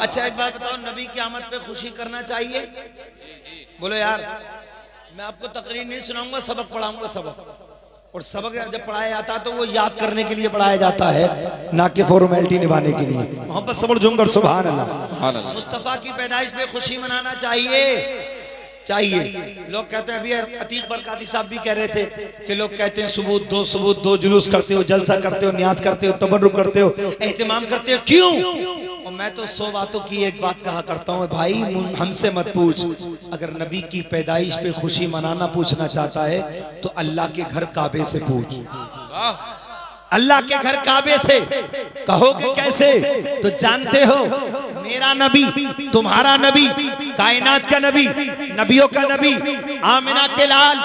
अच्छा एक बात बताओ, नबी की आमद पे खुशी करना चाहिए? बोलो यार। मैं आपको तकरीर नहीं सुनाऊंगा, सबक पढ़ाऊंगा। सबक, और सबक जब पढ़ाया जाता है तो वो याद करने के लिए पढ़ाया जाता है, ना कि फॉर्मेलिटी निभाने के लिए। मोहब्बत सबर जुमकर सुभान अल्लाह। मुस्तफ़ा की पैदाइश पे खुशी मनाना चाहिए। लोग कहते हैं, अभी अतीक बरकाती साहब भी कह रहे थे कि लोग कहते हैं सबूत दो, जुलूस करते हो, जलसा करते हो, न्याज करते हो, तबर्रुक करते हो, एहतिमाम करते हो, क्यों? और मैं तो 100 बातों की एक बात कहा करता हूँ, भाई हमसे मत पूछ। अगर नबी की पैदाइश पे खुशी मनाना पूछना चाहता है तो अल्लाह के घर काबे से पूछ। अल्लाह के घर काबे से। कहोगे कैसे? तो जानते हो, मेरा नबी, तुम्हारा नबी, कायनात का नबी, नबियों का नबी, आमिना के लाल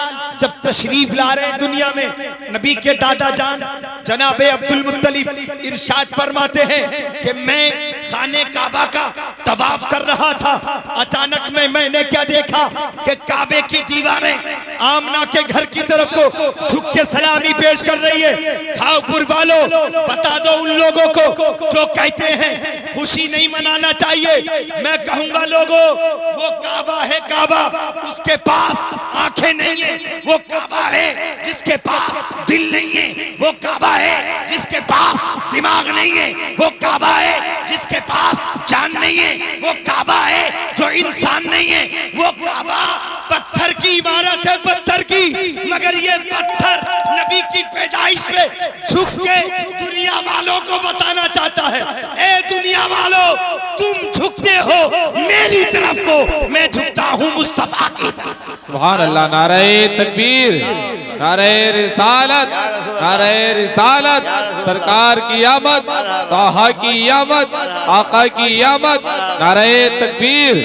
जब तशरीफ ला रहे हैं दुनिया में, नबी के दादा जान जनाबे अब्दुल मुत्तलिब इरशाद फरमाते हैं कि मैं खाने काबा का तवाफ कर रहा था, अचानक में मैंने क्या देखा कि काबे की दीवारें आमना के घर की तरफ को झुक के सलामी पेश कर रही है। खाओपुर वालों, बता दो उन लोगों को जो कहते हैं खुशी नहीं मनाना चाहिए। मैं कहूंगा लोगों, वो काबा है काबा, उसके पास आंखें नहीं है। वो काबा है जिसके पास दिल नहीं है। वो काबा है जिसके पास दिमाग नहीं है। वो काबा है जिसके पास जान नहीं है। वो काबा है जो इंसान नहीं है। वो काबा पत्थर की इमारत है, पत्थर की, मगर ये पत्थर नबी की पैदाइश पे झुक के दुनिया वालों को बताना चाहता है, ए दुनिया वालों, तुम झुकते हो मेरी तरफ को, मैं झुकता हूँ मुस्तफा की तरफ। सुभान अल्लाह। नारे तकबीर, नारे रिसालत, नारे रिसालत। सरकार की आमद, ताहा की आमद, आका की आमद। नारे तकबीर,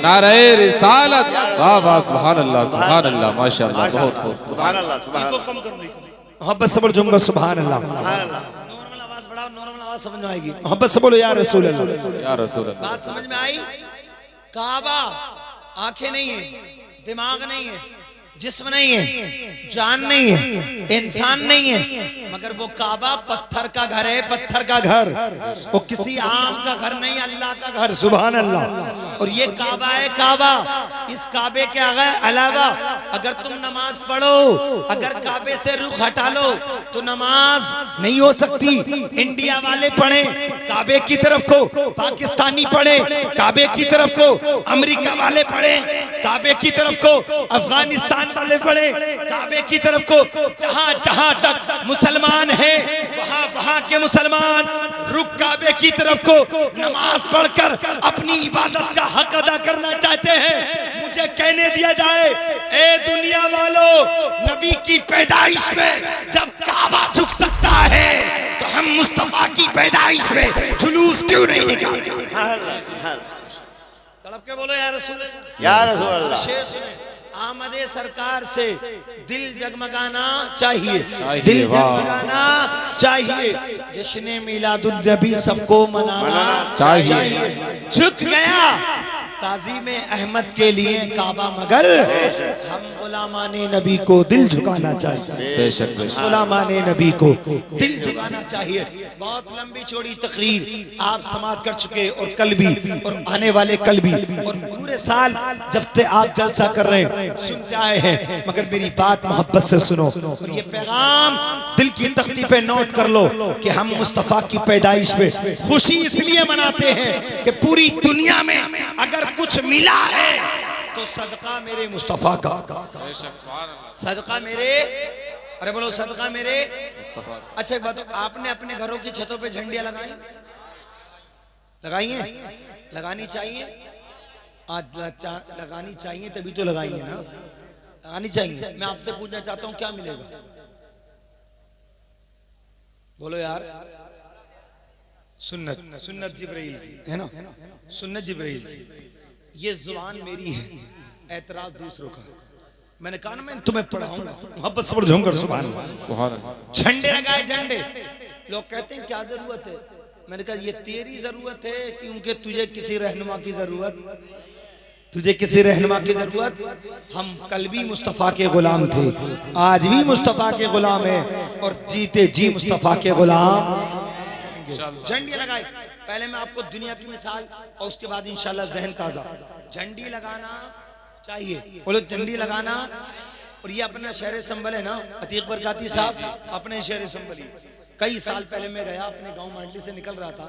नारे रिसालत। वाह वाह, सुभान अल्लाह, सुभान अल्लाह, माशाअल्लाह, बहुत खूब। सुभान अल्लाह, सुभान अल्लाह। मोहब्बत से बोलो जुमला सुभान अल्लाह। नॉर्मल आवाज बढ़ाओ, नॉर्मल आवाज समझ में आएगी। मोहब्बत से बोलो या रसूल अल्लाह, या रसूल अल्लाह। बात समझ में आई? काबा आंखें नहीं है, दिमाग नहीं है, जिस्म नहीं है, जान नहीं है, इंसान नहीं है, मगर वो काबा पत्थर का घर है, पत्थर का घर। वो किसी आम का घर नहीं, अल्लाह का घर। सुभान अल्लाह। और ये काबा है काबा। इस काबे के अलावा अगर तुम नमाज पढ़ो, अगर काबे से रुख हटा लो तो नमाज नहीं हो सकती। इंडिया वाले पढ़े काबे की तरफ को, पाकिस्तानी पढ़े काबे की तरफ को, अमेरिका वाले पढ़े काबे की तरफ को, अफगानिस्तान वाले पढ़े काबे की तरफ को। जहां जहां तक मुसलमान हैं, वहां वहां के मुसलमान रुख काबे की तरफ को नमाज पढ़कर अपनी इबादत का हक अदा करना चाहते हैं। मुझे कहने दिया जाए, ए दुनिया वालों, नबी की पैदाइश में जब काबा झुक सकता है तो हम मुस्तफा की पैदाइश में जुलूस क्यों नहीं निकालते? तड़प के बोलो या रसूल अल्लाह। शेर सुने, आमदे सरकार से दिल जगमगाना चाहिए, दिल जगमगाना चाहिए। जश्न मिलादुन नबी सबको मनाना चाहिए। झुक गया ताज़ीम अहमद के लिए काबा, मगर हम गुलामाने नबी को दिल झुकाना चाहिए। गुलामाने नबी को दिल झुकाना चाहिए। बहुत लंबी चौड़ी तकरीर आप समाप्त कर चुके, और कल भी और आने वाले कल भी, और पूरे साल जब से आप जलसा कर रहे हैं सुनते आए हैं, मगर मेरी बात मोहब्बत से सुनो और ये पैगाम दिल की तख्ती पे नोट कर लो कि हम मुस्तफा की पैदाइश में खुशी इसलिए मनाते हैं कि पूरी दुनिया में अगर कुछ मिला है तो सदका मेरे मुस्तफा का, सदका मेरे, अरे बोलो सदका मेरे। अच्छा एक बात, आपने अपने घरों की छतों पे झंडियां लगाई? लगाई हैं? लगानी चाहिए? आज लगानी चाहिए, तभी तो लगाइए ना, लगानी चाहिए। मैं आपसे पूछना चाहता हूं क्या मिलेगा? बोलो यार। सुन्नत, सुन्नत जिब्राइल की है ना, सुन्नत जिब्राइल की। ये जुबान मेरी है, एतराज दूसरों का। मैंने कहा ना मैं तुम्हें पढ़ाऊंगा। मोहब्बत से झूमकर सुभान अल्लाह। झंडे लगाए, झंडे। लोग कहते हैं क्या जरूरत है? मैंने कहा ये तेरी जरूरत है, क्योंकि तुझे किसी रहनुमा की जरूरत, तुझे किसी रहनुमा की जरूरत। हम कल भी मुस्तफा के गुलाम थे, आज भी मुस्तफा के गुलाम है, और जीते जी मुस्तफा के गुलाम। झंडे लगाए, पहले मैं आपको दुनिया की मिसाल और उसके बाद इंशाल्लाह जहन ताजा। झंडी लगाना चाहिए, बोलो झंडी लगाना। और ये अपना शहर संभल है ना, अतीक बरकाती साहब अपने शहर संभल। कई साल पहले मैं गया अपने गांव मांडली से निकल रहा था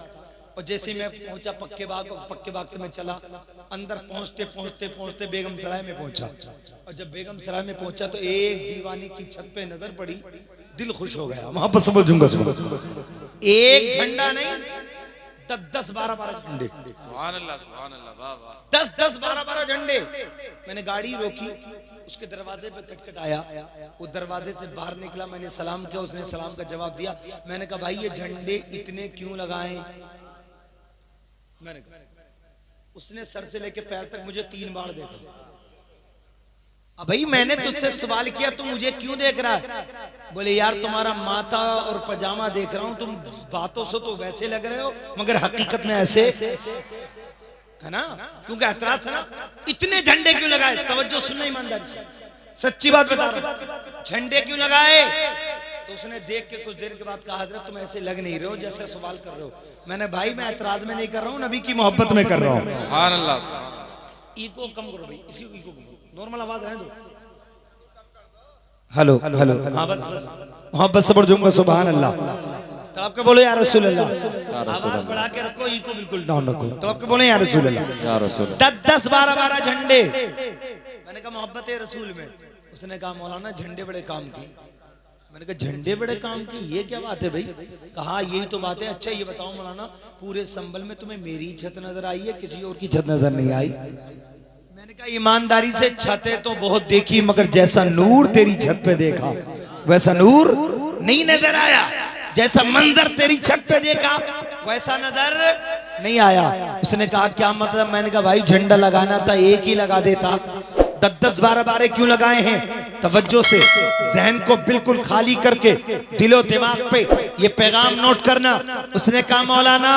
और जैसे मैं पहुंचा पक्के बाग, और पक्के बाग से मैं चला अंदर, पहुंचते पहुंचते पहुंचते बेगम सराय में पहुंचा। और जब बेगम सराय में पहुंचा तो एक दीवानी की छत पे नजर पड़ी, दिल खुश हो गया। वहां पर समझूंगा, एक झंडा नहीं, 10 12 झंडे, सुभान अल्लाह, सुभान अल्लाह, वाह वाह, 10 12 झंडे। मैंने गाड़ी रोकी, उसके दरवाजे पे खटखट आया, वो दरवाजे से बाहर निकला, मैंने सलाम किया, उसने सलाम का जवाब दिया। मैंने कहा भाई ये झंडे इतने क्यों लगाए? मैंने कहा, उसने सर से लेके पैर तक मुझे 3 बार देखा। अब भाई मैंने तुझसे सवाल किया तू मुझे क्यों देख रहा है? बोले यार तुम्हारा माथा और पजामा देख रहा हूं, तुम बातों से तो वैसे लग रहे हो मगर हकीकत में ऐसे है ना। क्योंकि एतराज था ना, इतने झंडे क्यों लगाए? तवज्जो सुनना ईमानदारी से, सच्ची बात बता रहा हूं, झंडे क्यों लगाए? तो उसने देख के कुछ देर के बाद कहा हजरत तुम ऐसे लग नहीं रहे हो जैसे सवाल कर रहे हो। मैंने भाई मैं एतराज में नहीं कर रहा हूँ, नबी की मोहब्बत में कर रहा हूँ। सुभान अल्लाह, सुभान अल्लाह। इको कम करो भाई, इसकी इको नॉर्मल आवाज रहने दो। हेलो हेलो, हाँ बस बस, मोहब्बत से बढ़ जाऊंगा। सुभान अल्लाह। तो आपके बोलो या रसूल अल्लाह, आवाज बढ़ा के रखो, इको बिल्कुल डाउन रखो। तो आपके बोले या रसूल अल्लाह, या रसूल। 10 12 झंडे। मैंने कहा मोहब्बत है रसूल में। उसने कहा मौलाना झंडे बड़े काम की। मैंने कहा झंडे बड़े काम की, ये क्या बात है भाई? कहा यही तो बात है। अच्छा ये बताओ मौलाना, पूरे संभल में तुम्हें मेरी छत नजर आई है, किसी और की छत नजर नहीं आई? मैंने कहा ईमानदारी से छतें तो बहुत देखी मगर जैसा नूर तेरी छत पे देखा वैसा नूर नहीं नजर आया। जैसा मंजर तेरी छत पे देखा वैसा नजर नहीं आया। उसने कहा क्या मतलब? मैंने कहा भाई झंडा लगाना था एक ही लगा देता, 10 12 क्यों लगाए हैं? तवज्जो से जहन को बिल्कुल खाली करके दिलो दिमाग पे ये पैगाम नोट करना। उसने कहा मौलाना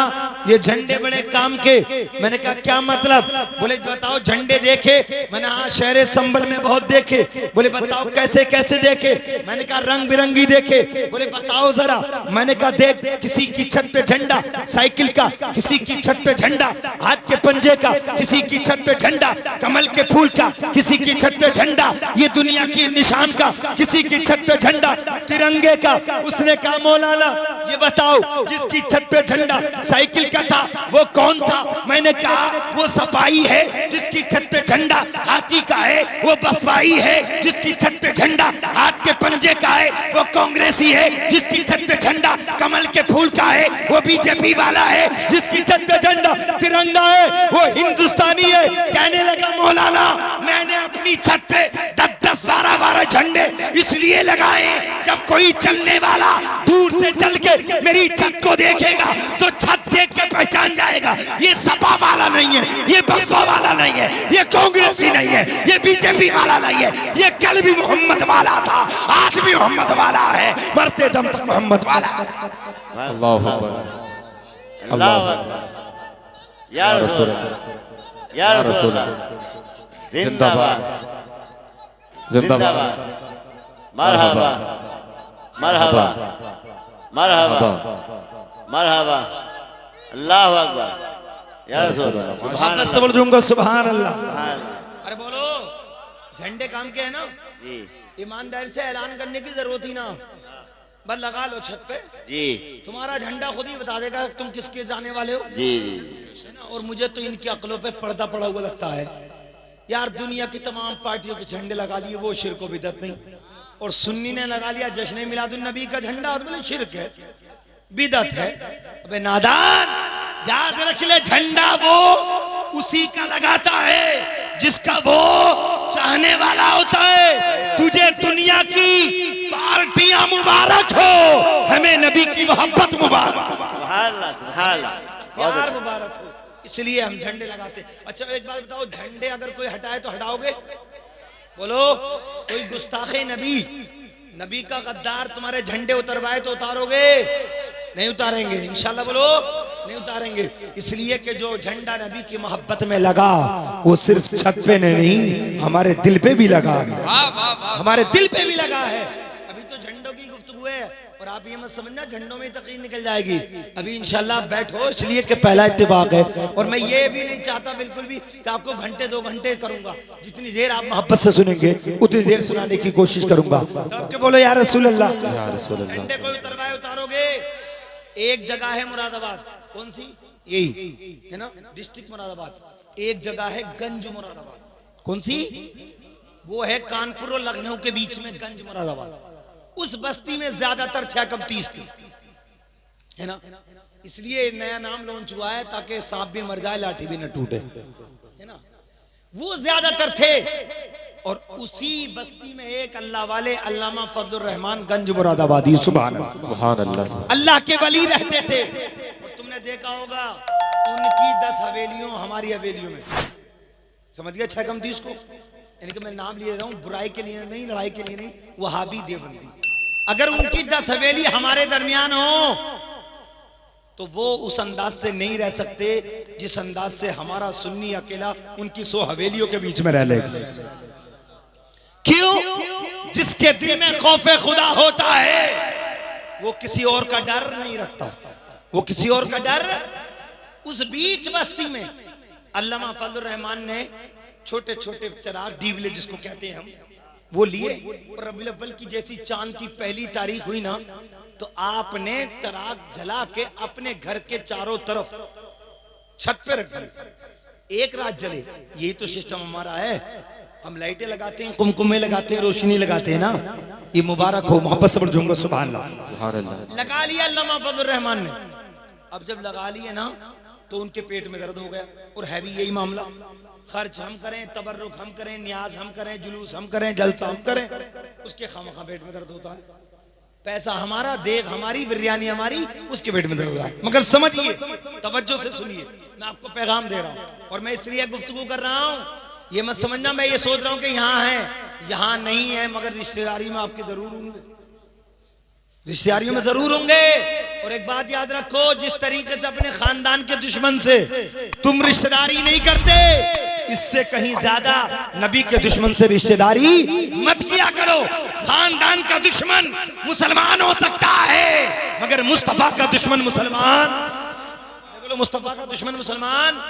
ये झंडे बड़े काम के। मैंने कहा क्या मतलब? बोले बताओ झंडे देखे? मैंने हाँ शहर संभल में बहुत देखे। बोले बताओ कैसे कैसे देखे? मैंने कहा रंग बिरंगी देखे। बोले बताओ जरा। मैंने कहा देख, किसी की छत पे झंडा साइकिल का, किसी की छत पे झंडा हाथ के पंजे का, किसी की छत पे झंडा कमल के फूल का, किसी की छत पे झंडा ये दुनिया की निशान का, किसी की छत पे झंडा तिरंगे का। उसने कहा मौलाना ये बताओ जिसकी छत पे झंडा साइकिल का था वो कौन था? मैंने कहा वो सपाई है। जिसकी छत पे झंडा हाथी का है वो बसपाई है। जिसकी छत पे झंडा हाथ के पंजे का है वो कांग्रेसी है। जिसकी छत पे झंडा कमल के फूल का है वो बीजेपी वाला है। जिसकी छत पे झंडा तिरंगा है वो हिंदुस्तानी है। कहने लगा मौलाना मैंने अपनी छत पे 10 12 झंडे इसलिए लगाए जब कोई चलने वाला दूर से चल के मेरी छत को देखेगा तो छत देख के पहचान जाएगा ये सपा वाला नहीं है, ये बसपा वाला नहीं है, ये कांग्रेसी नहीं है, ये बीजेपी वाला नहीं है, ये कल भी मोहम्मद वाला था, आज भी मोहम्मद वाला है, मरते दम तक मोहम्मद वाला। अल्लाह अकबर, अल्लाह अकबर, या रसूल, या रसूल, जिंदाबाद जिंदाबाद, मरहबा मरहबा मरहबा मरहबा, अल्लाह अकबर, या रसूल अल्लाह, सुभान अल्लाह। अरे बोलो झंडे काम के है ना जी, ईमानदारी से ऐलान करने की जरूरत ही ना, बस लगा लो छत पे जी। तुम्हारा झंडा खुद ही बता देगा तुम किसके जाने वाले हो जी जी। और मुझे तो इनकी अक्लों पे पर्दा पड़ा हुआ लगता है यार। दुनिया की तमाम पार्टियों के झंडे लगा लिए, वो शिर्क व बिदअत नहीं। और सुन्नी ने लगा लिया जश्न मिलादुन नबी का झंडा, और बोले शिर्क है बिदअत है। अबे नादान, याद रख ले झंडा वो उसी का लगाता है जिसका वो चाहने वाला होता है। तुझे दुनिया की पार्टियां मुबारक हो, हमें नबी की मोहब्बत मुबारक, प्यार मुबारक हो, इसलिए हम झंडे लगाते। अच्छा एक बात बताओ, झंडे अगर कोई हटाए तो हटाओगे? बोलो कोई गुस्ताखे नबी, नबी का गद्दार तुम्हारे झंडे उतरवाए तो उतारोगे? नहीं उतारेंगे इंशाल्लाह। बोलो नहीं उतारेंगे, इसलिए कि जो झंडा नबी की मोहब्बत में लगा वो सिर्फ छत पे नहीं हमारे दिल पे भी लगा, हमारे दिल पे भी लगा है। अभी तो झंडों की गुफ्तगू है और और आप ये मत समझना झंडों में तकलीफ निकल जाएगी। अभी इंशाल्लाह बैठो, इसलिए कि पहला इत्तिफाक है। और मैं ये भी नहीं चाहता बिल्कुल भी कि आपको घंटे 2 घंटे करूंगा, जितनी देर आप मोहब्बत से सुनेंगे उतनी देर सुनाने की कोशिश करूंगा। तो आपके बोलो या रसूल अल्लाह, झंडे को उतरवाए उतारोगे। एक जगह है मुरादाबाद, कौन सी? यही है ना, डिस्ट्रिक्ट मुरादाबाद। एक जगह है गंज मुरादाबाद, कौन सी? वो है कानपुर और लखनऊ के बीच में गंज मुरादाबाद। उस बस्ती में ज्यादातर 6 कम 30 थी, है ना। इसलिए नया नाम लॉन्च हुआ है ताकि सांप भी मर जाए लाठी भी न टूटे, है ना। वो ज्यादातर थे और उसी बस्ती में एक अल्लाह वाले अल्लामा फजलुर रहमान गंज मुरादाबादी, सुभान अल्लाह, अल्लाह के वली रहते थे। और तुमने देखा होगा उनकी 10 हवेलियों हमारी हवेलियों में, समझ गया 6 कम 30 को। यानी कि मैं नाम ले रहा हूँ बुराई के लिए नहीं, लड़ाई के लिए नहीं, वहाबी देवबंदी। अगर उनकी 10 हवेली हमारे दरमियान हो तो वो उस अंदाज से नहीं रह सकते जिस अंदाज से हमारा सुन्नी अकेला उनकी 100 हवेलियों के बीच में रह लेगा। क्यों? जिसके दिल में खौफे खुदा होता है वो किसी और का डर नहीं रखता, वो किसी और का डर। उस बीच बस्ती में अल्लामा फजलुर रहमान ने छोटे छोटे चिराग, डीवले जिसको कहते हैं हम, वो लिए। और रबीउल अव्वल की जैसी चांद की पहली तारीख हुई ना, तो आपने चिराग जला के अपने घर के चारों तरफ छत पे रख दिए, एक रात जले। यही तो सिस्टम हमारा है। हम लाइटें लगाते हैं, कुमकुमे लगाते हैं, रोशनी लगाते हैं ना। ये मुबारक हो, मोहब्बत से बढ़ सुभान अल्लाह। लगा लिया अल्लामा फजलुर रहमान ने। अब जब लगा लिए ना तो उनके पेट में दर्द हो गया। और है भी यही मामला, खर्च हम करें, तबर्रुक हम करें, न्याज हम करें, जुलूस हम करें, जलसा हम करें, उसके खामखा पेट में दर्द होता है। पैसा हमारा, देख हमारी, बिरयानी हमारी, उसके पेट में दर्द होता है। मगर समझिए, तवज्जो से सुनिए, मैं आपको पैगाम दे रहा हूँ और मैं इसलिए गुफ्तगू कर रहा हूँ। ये मत समझना मैं ये सोच रहा हूँ कि यहाँ है, यहाँ नहीं है, मगर रिश्तेदारी में आपके जरूर होंगे, रिश्तेदारियों में जरूर होंगे। और एक बात याद रखो, जिस तरीके से अपने खानदान के दुश्मन से तुम रिश्तेदारी नहीं करते, इससे कहीं ज्यादा नबी के दुश्मन से रिश्तेदारी मत किया करो। खानदान का दुश्मन मुसलमान हो सकता है, मगर मुस्तफा का दुश्मन मुसलमान, बोलो मुस्तफा का दुश्मन मुसलमान।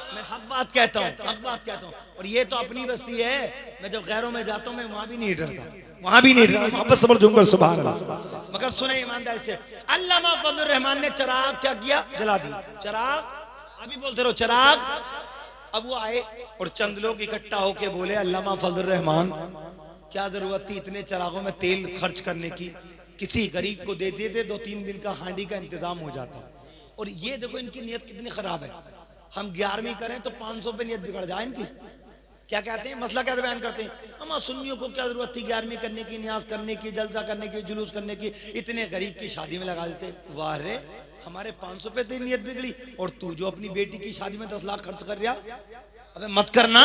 मैं हक बात कहता हूँ, हक बात कहता हूँ। और ये तो अपनी बस्ती है, मैं जब गैरों में जाता हूँ मैं वहां भी नहीं डरता, वहां भी नहीं डरता, मोहब्बत सबर जुम्बर सुभान अल्लाह। मगर सुने ईमानदारी से, अल्लामा फजलुर रहमान ने चिराग क्या किया? जला दिया चिराग। अभी बोलते रहो चिराग। अब वो आए और चंद लोग इकट्ठा होके बोले, अल्लामा फजलुर रहमान क्या जरूरत थी इतने चिरागों में तेल खर्च करने की, किसी गरीब को दे देते 2-3 दिन का हांडी का इंतजाम हो जाता। और ये देखो इनकी नीयत कितनी खराब है। हम 11वीं करें तो 500 पे नीयत बिगड़ जाए इनकी। क्या कहते हैं, मसला क्या बयान करते हैं, हम सुन्नियों को क्या जरूरत थी 11वीं करने की, न्याज करने की, जलसा करने की, जुलूस करने की, इतने गरीब की शादी में लगा देते। वाह रे, हमारे 500 पे तेरी नीयत बिगड़ी और तू जो अपनी बेटी की शादी में 10 लाख खर्च कर रहा, अबे मत करना,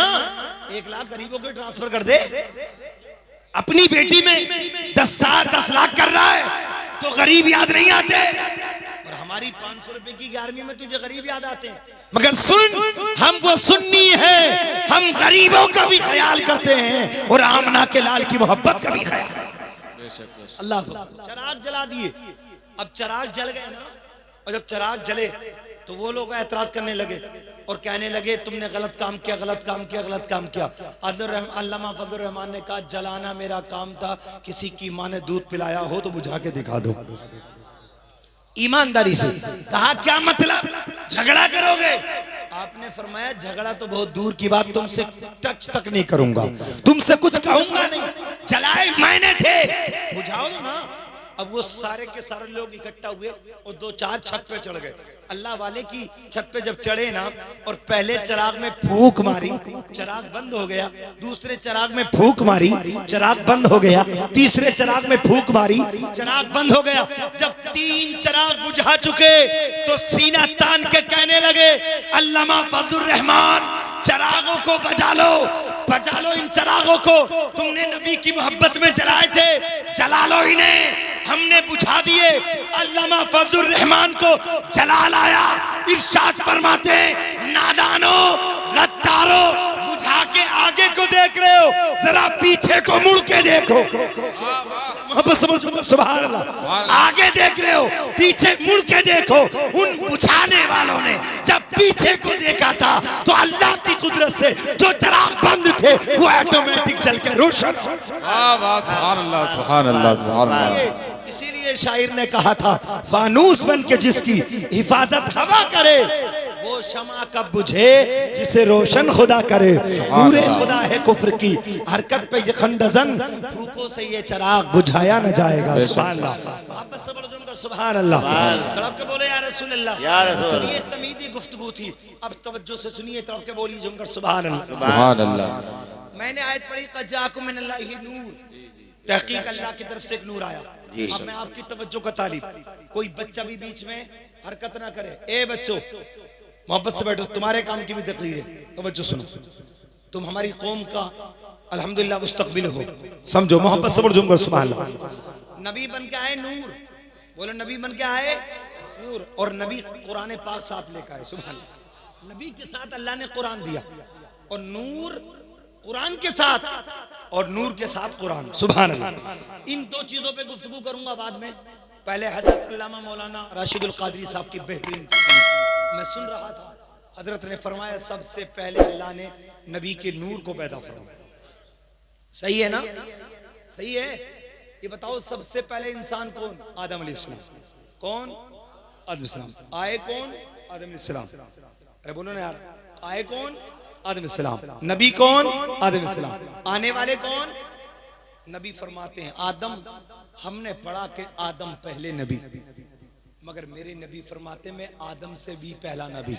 1 लाख गरीबों को ट्रांसफर कर दे। अपनी बेटी में 10 लाख कर रहा है तो गरीब याद नहीं आते, और हमारी 500 रुपए की 11वीं में तुझे गरीब याद आते हैं। मगर सुन, हम वो सुन्नी है, हम गरीबों का भी ख्याल करते हैं और आमना के लाल की मोहब्बत का भी ख्याल। अल्लाह। चिराग जला दिए। अब चिराग जल गए ना, और जब चिराग जले तो वो लोग एतराज करने लगे और कहने लगे तुमने गलत काम किया, गलत काम किया, गलत काम किया। अल्लामा फजलुर रहमान ने कहा, जलाना मेरा काम था, किसी की माँ ने दूध पिलाया हो तो बुझा के दिखा दो। ईमानदारी से कहा, क्या मतलब झगड़ा करोगे? आपने फरमाया, झगड़ा तो बहुत दूर की बात, तुमसे टच तक नहीं करूंगा, तुमसे कुछ कहूंगा नहीं, जलाए मैंने थे, बुझाओ ना। अब वो सारे के सारे लोग इकट्ठा हुए और 2-4 छत पे चढ़ गए। अल्लाह वाले की छत पे जब चढ़े ना, और पहले चिराग में फूंक मारी, चिराग बंद हो गया। दूसरे चिराग में फूंक मारी, चिराग बंद हो गया। तीसरे चिराग में फूंक मारी, चिराग बंद हो गया। जब 3 चिराग बुझा चुके तो सीना तान के कहने लगे, अल्लामा फजलुर रहमान चिरागों को बजा लो, बजा लो इन चिरागों को, तुमने नबी की मोहब्बत में जलाए थे, जला लो इन्हें, हमने बुझा दिए। अल्लामा फजलुर रहमान को जलाल आया। इरशाद फरमाते, नादानो, गद्दारो, बुझा के आगे को देख रहे हो, जरा पीछे को मुड़ के देखो। मोहब्बत से बोलो सुभान अल्लाह। आगे देख रहे हो, पीछे मुड़ के देखो, उन बुझाने वालों ने जब पीछे को देखा था तो अल्लाह की कुदरत से जो चिराग बंद थे वो ऑटोमेटिक जल के रोशन। सुभान अल्लाह, सुभान अल्लाह, सुभान अल्लाह। इसीलिए शायर ने कहा था, फानूस बन के जिसकी हिफाजत हवा करे वो शमा कब बुझे जिसे रोशन खुदा करे। नूरे खुदा है कुफ्र की हरकत पे ये खंडजन, फूकों से ये चिराग बुझाया न जाएगा। सुभान अल्लाह, मोहब्बत से बोलो जुमला सुभान अल्लाह। तड़प के बोले या रसूल अल्लाह। सुनिए तमीदी गुफ्तगू थी, अब तवज्जो से सुनिए, तड़प के बोलिए जुमला सुभान अल्लाह, सुभान अल्लाह। मैंने आयत पढ़ी क़द जाअकुम मिनल्लाहि नूर, तहकीक अल्लाह की तरफ से एक नूर आया। अब मैं आपकी तवज्जो का तालिब, कोई बच्चा भी बीच में हरकत ना करे। ए बच्चों मोहब्बत से बैठो, तुम्हारे काम की भी तकरीर है, तवज्जो सुनो। तुम हमारी कौम का अल्हम्दुलिल्लाह मुस्तकबिल हो, समझो। मोहब्बत से बैठो, सुभान अल्लाह। नबी बन के आए नूर, बोलो नबी बन के आए नूर, और नबी कुरान पाक साथ लेकर आए। सुभान अल्लाह, नबी के साथ अल्लाह ने कुरान दिया, और नूर कुरान के साथ, और नूर के साथ कुरान। सुभान अल्लाह। इन दो चीजों पे गुफ्तगू करूंगा बाद में। पहले हजरत अल्लामा मौलाना राशिदुल कादरी साहब की बेहतरीन मैं सुन रहा था, हजरत ने फरमाया सबसे पहले अल्लाह ने नबी के नूर को पैदा फरमाया। सही है ना? सही है। ये बताओ सबसे पहले इंसान कौन? आदम अलैहिस्सलाम। कौन? आदम अलैहिस्सलाम। आए कौन? आदम अलैहिस्सलाम। अरे बोलो ना यार, आए कौन? आदम अलैहिस्सलाम। नबी कौन? आदम अलैहिस्सलाम। आने वाले कौन? नबी फरमाते हैं आदम, हमने पढ़ा कि आदम पहले नबी, मगर मेरे नबी फरमाते मैं आदम से भी पहला नबी।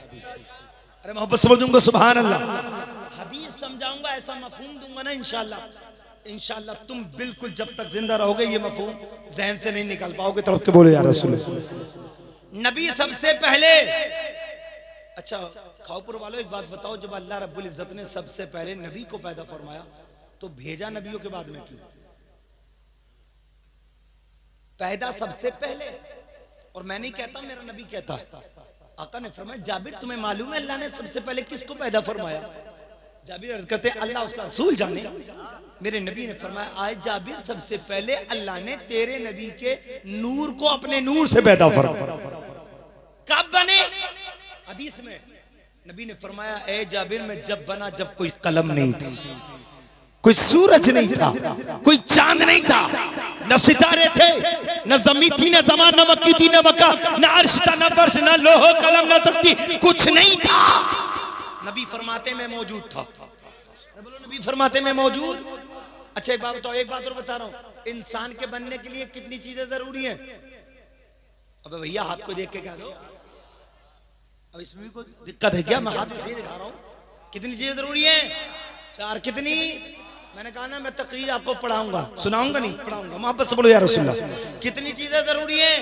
अरे मोहब्बत समझूंगा सुभान अल्लाह। हदीस समझाऊंगा, ऐसा मफहूम दूंगा ना इंशाअल्लाह। इंशाअल्लाह तुम बिल्कुल जब तक जिंदा रहोगे ये मफहूम जहन से नहीं निकाल पाओगे। तो के बोले या रसूल, नबी सबसे पहले। अच्छा खाओपुर वालों एक बात बताओ, जब अल्लाह रब्बुल इज्जत ने सबसे पहले नबी को पैदा फरमाया तो भेजा नबियों के बाद में क्यों? पैदा सबसे पहले। और मैं नहीं कहता, मेरा नबी कहता है। आका ने फरमाया जाबिर तुम्हें मालूम है अल्लाह ने सबसे पहले किसको पैदा फरमाया? जाबिर अर्ज करते अल्लाह उसका रसूल जाने। मेरे नबी ने फरमाया आए जाबिर सबसे पहले अल्लाह ने तेरे नबी के नूर को अपने नूर से पैदा फरमाया। कब बने? हदीस में नबी ने फरमाया ए जाबिर मैं जब बना जब कोई कलम नहीं था, कोई सूरज नहीं था, कोई चांद नहीं था, न सितारे थे, न जमीन थी, न जमान, न मक्की थी, न मक्का, न अर्श था, न फर्श, न लोहो कलम, न तख्ती, कुछ नहीं था। नबी फरमाते मैं मौजूद था। बोलो नबी फरमाते मैं मौजूद। अच्छा एक बात बताओ, एक बात और बता रहा हूं, इंसान के बनने के लिए कितनी चीजें जरूरी हैं? अबे भैया हाथ को देख के कह दो, अब इसमें भी कोई दिक्कत है क्या? मैं हाथ इसलिए दिखा रहा हूं। कितनी चीजें जरूरी है? 4। कितनी? मैंने कहा ना मैं तकरीर आपको पढ़ाऊंगा, सुनाऊंगा नहीं, पढ़ाऊंगा। मोहब्बत से बोलो या रसूल अल्लाह। कितनी चीजें जरूरी है?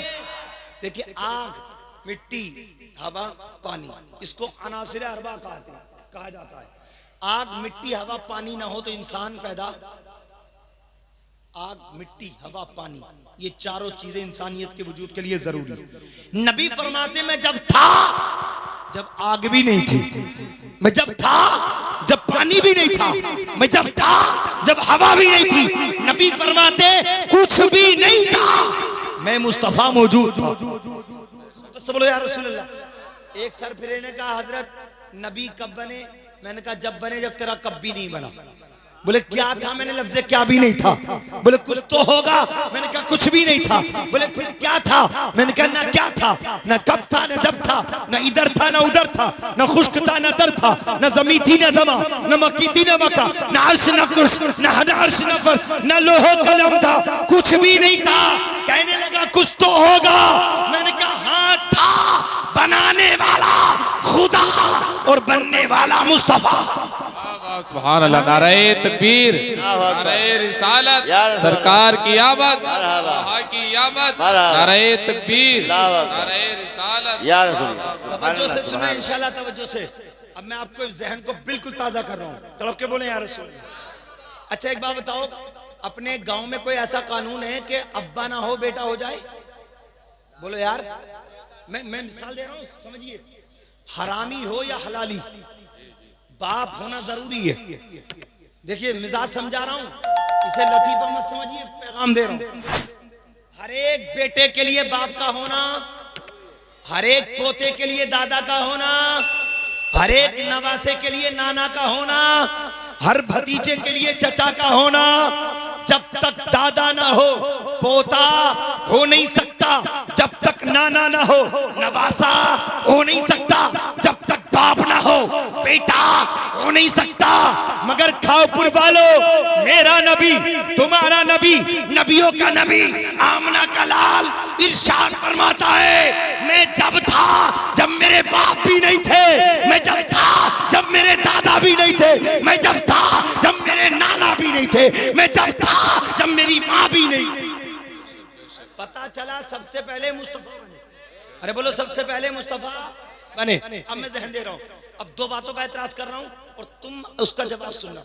देखिए आग, मिट्टी, हवा, पानी, इसको अनासिर अरबा कहा जाता है। आग, मिट्टी, हवा, पानी ना हो तो इंसान पैदा। आग, मिट्टी, हवा, पानी, ये चारों चीजें इंसानियत के वजूद के लिए जरूरी। नबी फरमाते मैं जब था, जब आग भी नहीं थी, मैं जब था जब पानी भी नहीं था, मैं जब था जब हवा भी नहीं थी, नबी फरमाते कुछ भी नहीं था, मैं मुस्तफा मौजूद था। सब बोलो या रसूल अल्लाह। एक सर फिरे ने कहा हजरत नबी कब बने? मैंने कहा जब बने जब तेरा कब भी नहीं बना। बोले क्या था? मैंने लफ्ज़ क्या भी नहीं था। बोले कुछ तो होगा। मैंने कहा कुछ भी नहीं था। बोले फिर क्या था? मैंने कहा ना क्या था, ना कब था, ना जब था, ना इधर था ना उधर था, ना खुश्क था ना दर था, ना जमी थी ना जमा, ना मक्की थी ना मक्का, ना अर्श ना कुर्स, ना अर्श ना फर्श, ना लोहो कलम था, कुछ भी नहीं था। कहने लगा कुछ तो होगा। मैंने कहा हाँ था, बनाने वाला खुदा और बनने वाला मुस्तफा। सुभान अल्लाह। नारे तकबीर, नारे रिसालत, सरकार की आमद, तहा की आमद, नारे तकबीर, नारे रिसालत। तवज्जो से सुनो इंशाल्लाह, तवज्जो से। अब मैं आपको ज़हन को बिल्कुल ताज़ा कर रहा हूँ, तड़प के बोले या रसूल। अच्छा एक बात बताओ, अपने गांव में कोई ऐसा कानून है कि अब्बा ना हो बेटा हो जाए? बोलो यार। मैं मिसाल दे रहा हूँ, समझिए। हरामी हो या हलाली, बाप होना जरूरी है। देखिए मिजाज समझा रहा हूं, इसे लतीफा मत समझिए, पैगाम दे रहा हूं। हर एक बेटे के लिए बाप का होना, हर एक पोते के लिए दादा का होना, हर एक नवासे के लिए नाना का होना, हर भतीजे के लिए चचा का होना। जब तक दादा ना हो पोता हो नहीं सकता, जब तक नाना ना हो नवासा हो नहीं सकता, जब तक बाप ना हो बेटा हो नहीं सकता। मगर खाओपुर वालों, मेरा नबी तुम्हारा नबी, नबियों का नबी, आमना का लाल इरशाद फरमाता है, मैं जब था जब मेरे बाप भी नहीं थे, मैं जब था जब मेरे दादा भी नहीं थे, मैं जब था जब मेरे नाना भी नहीं थे, मैं जब था जब मेरी माँ भी नहीं। पता चला सबसे पहले मुस्तफा बने। अरे बोलो सबसे पहले मुस्तफा बने। अब मैं जहन दे रहा हूँ, अब दो बातों का एतराज कर रहा हूँ और तुम उसका जवाब सुनना।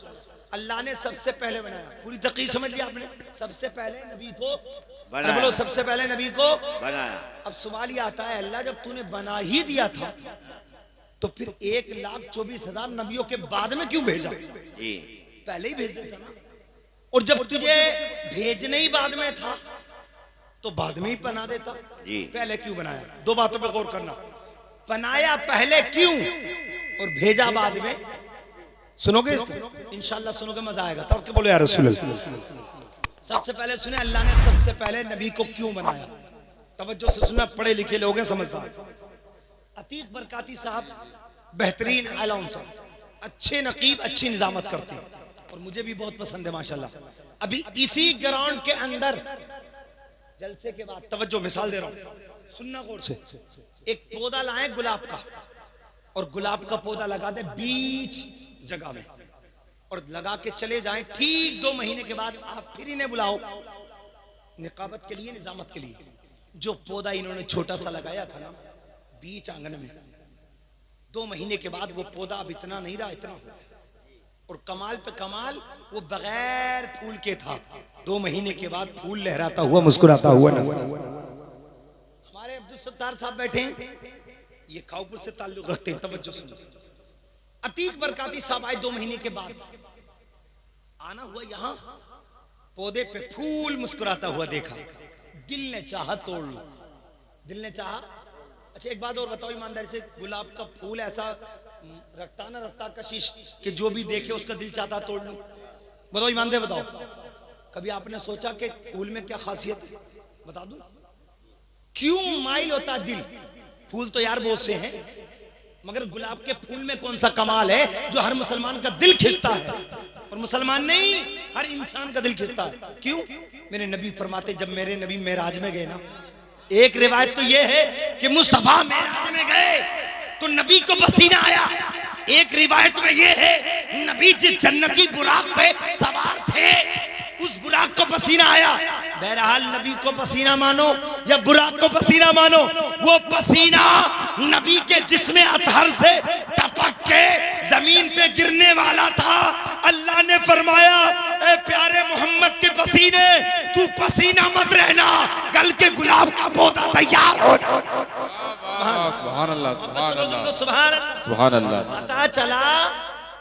अल्लाह ने सबसे पहले बनाया, पूरी तकरीर समझ लिया आपने, सबसे पहले नबी को बनाया। बोलो सबसे पहले नबी को बनाया। अब सवाल ये आता है, अल्लाह जब तूने बना ही दिया था तो फिर 1,24,000 नबियों के बाद में क्यों भेजा? पहले ही भेज देता ना। और जब तुझे भेजने ही बाद में था तो बाद में ही बना देता, पहले क्यों बनाया? दो बातों पे गौर करना, बनाया पहले क्यों और भेजा बाद में। सुनोगे इसको? इंशाल्लाह सुनोगे, मजा आएगा। तब क्या बोलो यार रसूल अल्लाह। सबसे पहले सुने, अल्लाह ने सबसे पहले नबी को क्यों बनाया। तवज्जो से सुनना, पढ़े लिखे लोग हैं, समझदार। अतीक बरकाती साहब बेहतरीन आलम साहब, अच्छे नकीब, अच्छी निजामत करते हैं और मुझे भी बहुत पसंद है माशाल्लाह। अभी इसी ग्राउंड के अंदर जलसे के बाद, तवज्जो मिसाल दे रहा हूं, सुनना गौर से, एक पौधा लाए गुलाब का और गुलाब का पौधा लगा दे बीच जगह में और लगा के चले जाएं। ठीक 2 महीने के बाद आप फिर इन्हें बुलाओ निकाबत के लिए, निजामत के लिए। जो पौधा इन्होंने छोटा सा लगाया था ना बीच आंगन में, 2 महीने के बाद वो पौधा अब इतना नहीं रहा, इतना हो। और कमाल पे कमाल, वो बगैर फूल के था, 2 महीने के बाद फूल लहराता हुआ, मुस्कुराता हुआ नजर। हमारे अब्दुल सत्तार साहब बैठे हैं, ये खाऊपुर से ताल्लुक रखते हैं, तवज्जो सुनो। अतीक बरकाती साहब आए 2 महीने के बाद, आना हुआ यहाँ, पौधे पे फूल मुस्कुराता हुआ देखा, दिल ने चाहा तोड़ लो, दिल ने चाहा। अच्छा एक बात और बताओ ईमानदारी से, गुलाब का फूल ऐसा रखता ना रखता कशिश कि जो भी देखे उसका दिल चाहता तोड़ लूं? बताओ ईमानदारी बताओ, कभी आपने सोचा कि फूल में क्या खासियत है? बता दूं क्यों माइल होता दिल? फूल तो यार बहुत से हैं, मगर गुलाब के फूल में कौन सा कमाल है जो हर मुसलमान का दिल खिंचता है? और मुसलमान नहीं, हर इंसान का दिल खिंचता है। क्यों? मेरे नबी फरमाते, जब मेरे नबी मेराज में गए ना, एक रिवायत तो यह है कि मुस्तफा मेराज में गए तो नबी को पसीना आया। एक रिवायत में यह है नबी जिस जन्नती बुराक पे सवार थे उस बुराक को पसीना आया। बहरहाल नबी को पसीना मानो या बुराक को पसीना मानो, वो पसीना नबी के जिस्म अतहर से टपक के जमीन पे गिरने वाला था। अल्लाह ने फरमाया, ए प्यारे मोहम्मद के पसीने, तू पसीना मत रहना, कल के गुलाब का पौधा तैयार हो जाए। सुभान अल्लाह, सुभान अल्लाह, सुभान अल्लाह। पता चला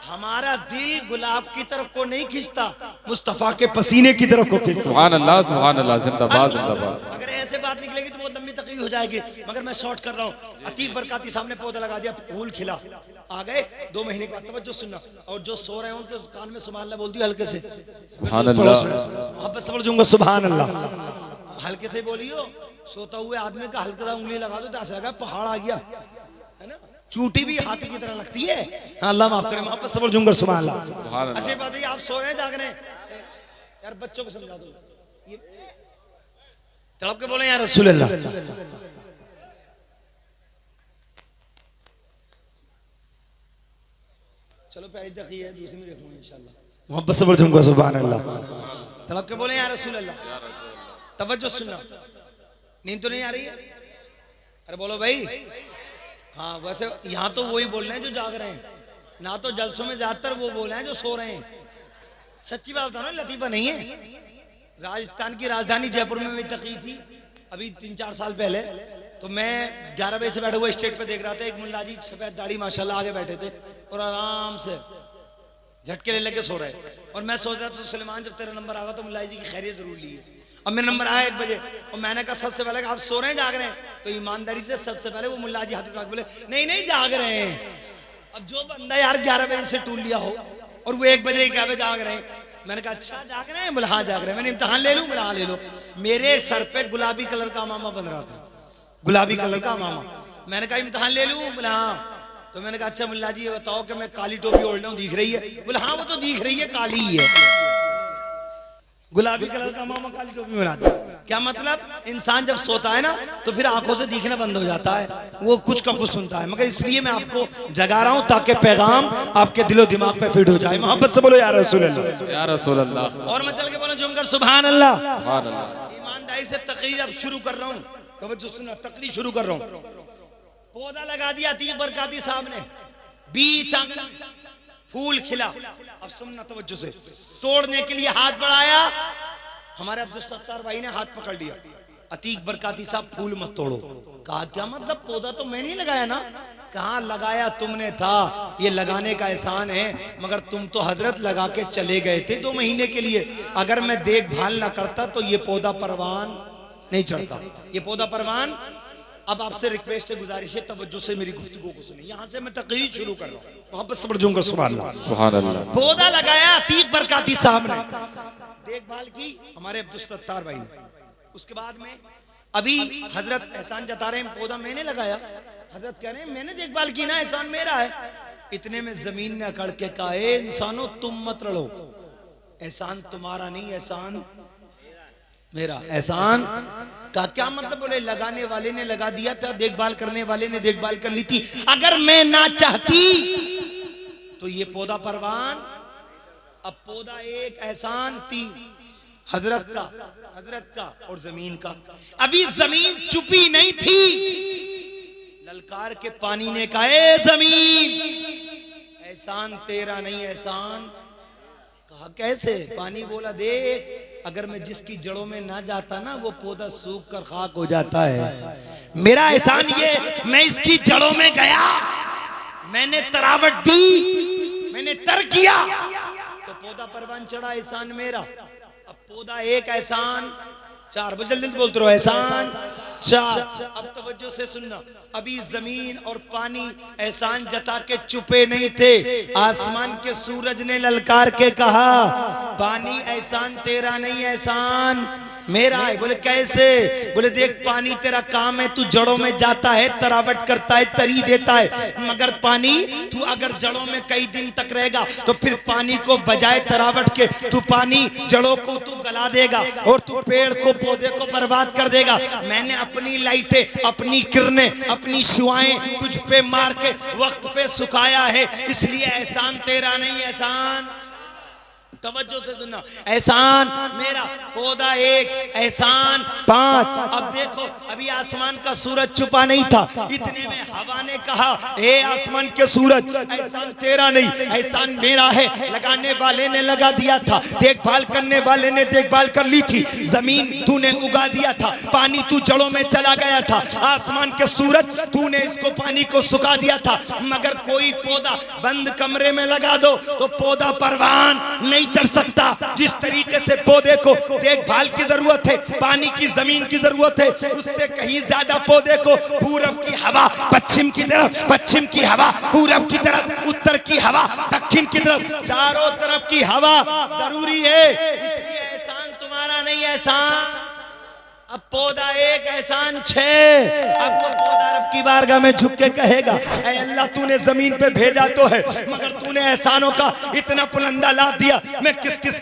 हमारा दिल गुलाब की तरफ को नहीं खींचता, मुस्तफा के पसीने की तरफ को खींचता। सुभान अल्लाह, सुभान अल्लाह, जिंदाबाद जिंदाबाद। अगर ऐसे बात निकलेगी तो बहुत लंबी तकरीर हो जाएगी, मगर मैं शॉर्ट कर रहा हूँ। अतीक बरकाती साहब ने पौधा लगा दिया, फूल खिला, आ गए 2 महीने के बाद। तवज्जो सुनना, और जो सो रहे हैं उनके कान में सुभान अल्लाह बोल दियो हल्के से, सुभान अल्लाह, मोहब्बत से बोल दूंगा सुभान अल्लाह, हल्के से बोलियो। सोता हुए आदमी का हल्का सा उंगली लगा दो तो ऐसा लगा पहाड़ आ गया, है ना? चूटी भी हाथी की तरह लगती है। अल्लाह माफ करे, मोहब्बत से बोल दूंगा सुभान अल्लाह। अच्छी बात है, आप सो रहे हैं, जाग रहे हैं, यार बच्चों को समझा दो, ये तड़प के बोले यार रसूल अल्लाह। चलो पहली दखी है, दूसरी में रखूंगा इंशाल्लाह। मोहब्बत से बोल दूंगा सुभान अल्लाह। तड़प के बोले यार रसूल अल्लाह। तवज्जो सुनना, नींद तो नहीं आ रही है? अरे बोलो भाई। हाँ वैसे यहाँ तो वही बोल रहे हैं जो जाग रहे हैं, ना तो जलसों में ज्यादातर वो बोल रहे हैं जो सो रहे हैं। सच्ची बात बता रहा हूँ, लतीफा नहीं है। राजस्थान की राजधानी जयपुर में मेरी तकरीर थी अभी 3-4 साल पहले, तो मैं 11 बजे से बैठा हुआ स्टेज पे देख रहा था। एक मुल्ला जी सफेद दाढ़ी माशाल्लाह आगे बैठे थे और आराम से झटके ले लेके सो रहे। और मैं सोच रहा था सुलेमान जब तेरा नंबर आगा तो मुल्ला जी की खैरियत जरूर ली है। और मेरा नंबर आया 1 बजे और मैंने कहा सबसे पहले आप सो रहे हैं जाग रहे हैं? तो ईमानदारी से सबसे पहले वो मुल्ला जी हाथ उठा के बोले नहीं जाग रहे हैं। अब जो बंदा यार 11 बजे से टूल लिया हो और वो 1 बजे ही कहे जाग रहे हैं, मैंने कहा अच्छा जाग रहे हैं? बोला हाँ जाग रहे हैं। मैंने इम्तिहान ले लूं? बोला हाँ ले लो। मेरे सर पे गुलाबी कलर का मामा बन रहा था, गुलाबी कलर का मामा। मैंने कहा इम्तिहान ले लूं? बोला हाँ। तो मैंने कहा अच्छा मुल्ला जी ये बताओ कि मैं काली टोपी ओढ़ लूं, दिख रही है? बोला हाँ वो तो दिख रही है, काली ही है। गुलाबी कलर का मामा काली टोपी में लाता। क्या मतलब? इंसान जब सोता है ना तो फिर आंखों से दिखना बंद हो जाता है, वो कुछ का कुछ सुनता है। मगर इसलिए मैं आपको जगा रहा हूं ताकि पैगाम आपके दिलो दिमाग पे फिट हो जाए। मोहब्बत से बोलो या रसूल अल्लाह, या रसूल अल्लाह। और मैं चल के बोलो जमकर सुभान अल्लाह, सुभान अल्लाह। ईमानदारी से तकरीर अब शुरू कर रहा हूं, तवज्जो सुनना, तकरीर शुरू कर रहा हूं। पौधा लगा दिया अतीक बरकाती साहब ने, बीच आंगन फूल खिला। अब सुनना तवज्जो से, तोड़ने के लिए हाथ बढ़ाया, हमारे अब्दुल सत्तार भाई ने हाथ पकड़ लिया, अतीक बरकाती साहब फूल मत तोड़ो। कहा क्या मतलब? पौधा तो मैं नहीं लगाया ना। कहाँ लगाया तुमने था, ये लगाने का एहसान है, मगर तुम तो हजरत लगा के चले गए थे 2 महीने के लिए। अगर मैं देखभाल ना करता तो ये पौधा परवान नहीं चढ़ता, ये पौधा परवान। अब आपसे रिक्वेस्ट है, गुजारिश है, तवज्जो से मेरी गुफ्तगू को सुनिए। यहाँ से मैं तकरीर शुरू कर रहा हूँ, मोहब्बत से बढ़ूंगा। सुभान अल्लाह, सुभान अल्लाह। पौधा लगाया अतीक बरकाती साहब ने, देखभाल की हमारे अब्दुल सत्तार भाई ने। उसके बाद में अभी हजरत एहसान जता रहे हैं, पौधा मैंने लगाया। हजरत कह रहे हैं मैंने देखभाल की ना, एहसान मेरा है। इतने में जमीन ने अकड़ के कहा इंसानों तुम मत लड़ो, एहसान तुम्हारा नहीं, एहसान मेरा। एहसान का क्या मतलब? बोले लगाने वाले ने लगा दिया था, देखभाल करने वाले ने देखभाल कर ली थी। अगर मैं ना चाहती तो ये पौधा परवान। अब पौधा एक, एहसान 3, हजरत का और जमीन का। अभी जमीन चुपी नहीं थी, ललकार के पानी ने कहा ए जमीन एहसान तेरा नहीं, एहसान। कहा कैसे? पानी बोला देख, अगर मैं जिसकी जड़ों में ना जाता ना वो पौधा सूख कर खाक हो जाता है। मेरा एहसान ये, मैं इसकी जड़ों में गया, मैंने तरावट दी, मैंने तर किया तो पौधा परवान चढ़ा, एहसान मेरा। अब पौधा एक, एहसान 4। जल्दी बोलते रहो, एहसान 4। अब तवज्जो से सुनना, अभी जमीन और पानी एहसान जता के चुपे नहीं थे। आसमान के सूरज ने ललकार के कहा पानी एहसान तेरा नहीं, एहसान मेरा है। बोले कैसे? बोले देख पानी तेरा काम है, तू जड़ों में जाता है, तरावट करता है, तरी देता है, मगर पानी तू अगर जड़ों में कई दिन तक रहेगा तो फिर पानी को बजाय तरावट के तू पानी जड़ों को तू गला देगा और तू पेड़ को, पौधे को बर्बाद कर देगा। मैंने अपनी लाइटें, अपनी किरणें, अपनी शुआएं तुझ पे मार के वक्त पे सुखाया है, इसलिए एहसान तेरा नहीं, एहसान। तवज्जो से सुनना, एहसान मेरा। पौधा एक, एहसान 5। अब देखो अभी आसमान का सूरज छुपा नहीं था, इतने में हवा ने कहा ए आसमान के सूरज एहसान तेरा नहीं, एहसान मेरा है। लगाने वाले ने लगा दिया था, देखभाल करने वाले ने देखभाल कर ली थी, जमीन तूने उगा दिया था, पानी तू जड़ों में चला गया था, आसमान के सूरज तूने इसको पानी को सुखा दिया था। मगर कोई पौधा बंद कमरे में लगा दो तो पौधा परवान नहीं चढ़ सकता। जिस तरीके से पौधे को देखभाल की जरूरत है, पानी की, जमीन की जरूरत है, उससे कहीं ज्यादा पौधे को पूरब की हवा पश्चिम की तरफ, पश्चिम की हवा पूरब की तरफ, उत्तर की हवा दक्षिण की तरफ, चारों तरफ की हवा जरूरी है। इसलिए एहसान तुम्हारा नहीं, एहसान। अब पौधा एक, एहसान 6। अब वो पौधा रब की बारगाह में झुक के कहेगा ऐ अल्लाह तूने जमीन पे भेजा तो है, मगर तूने एहसानों का इतना पुलंदा लाद दिया, मैं किस किस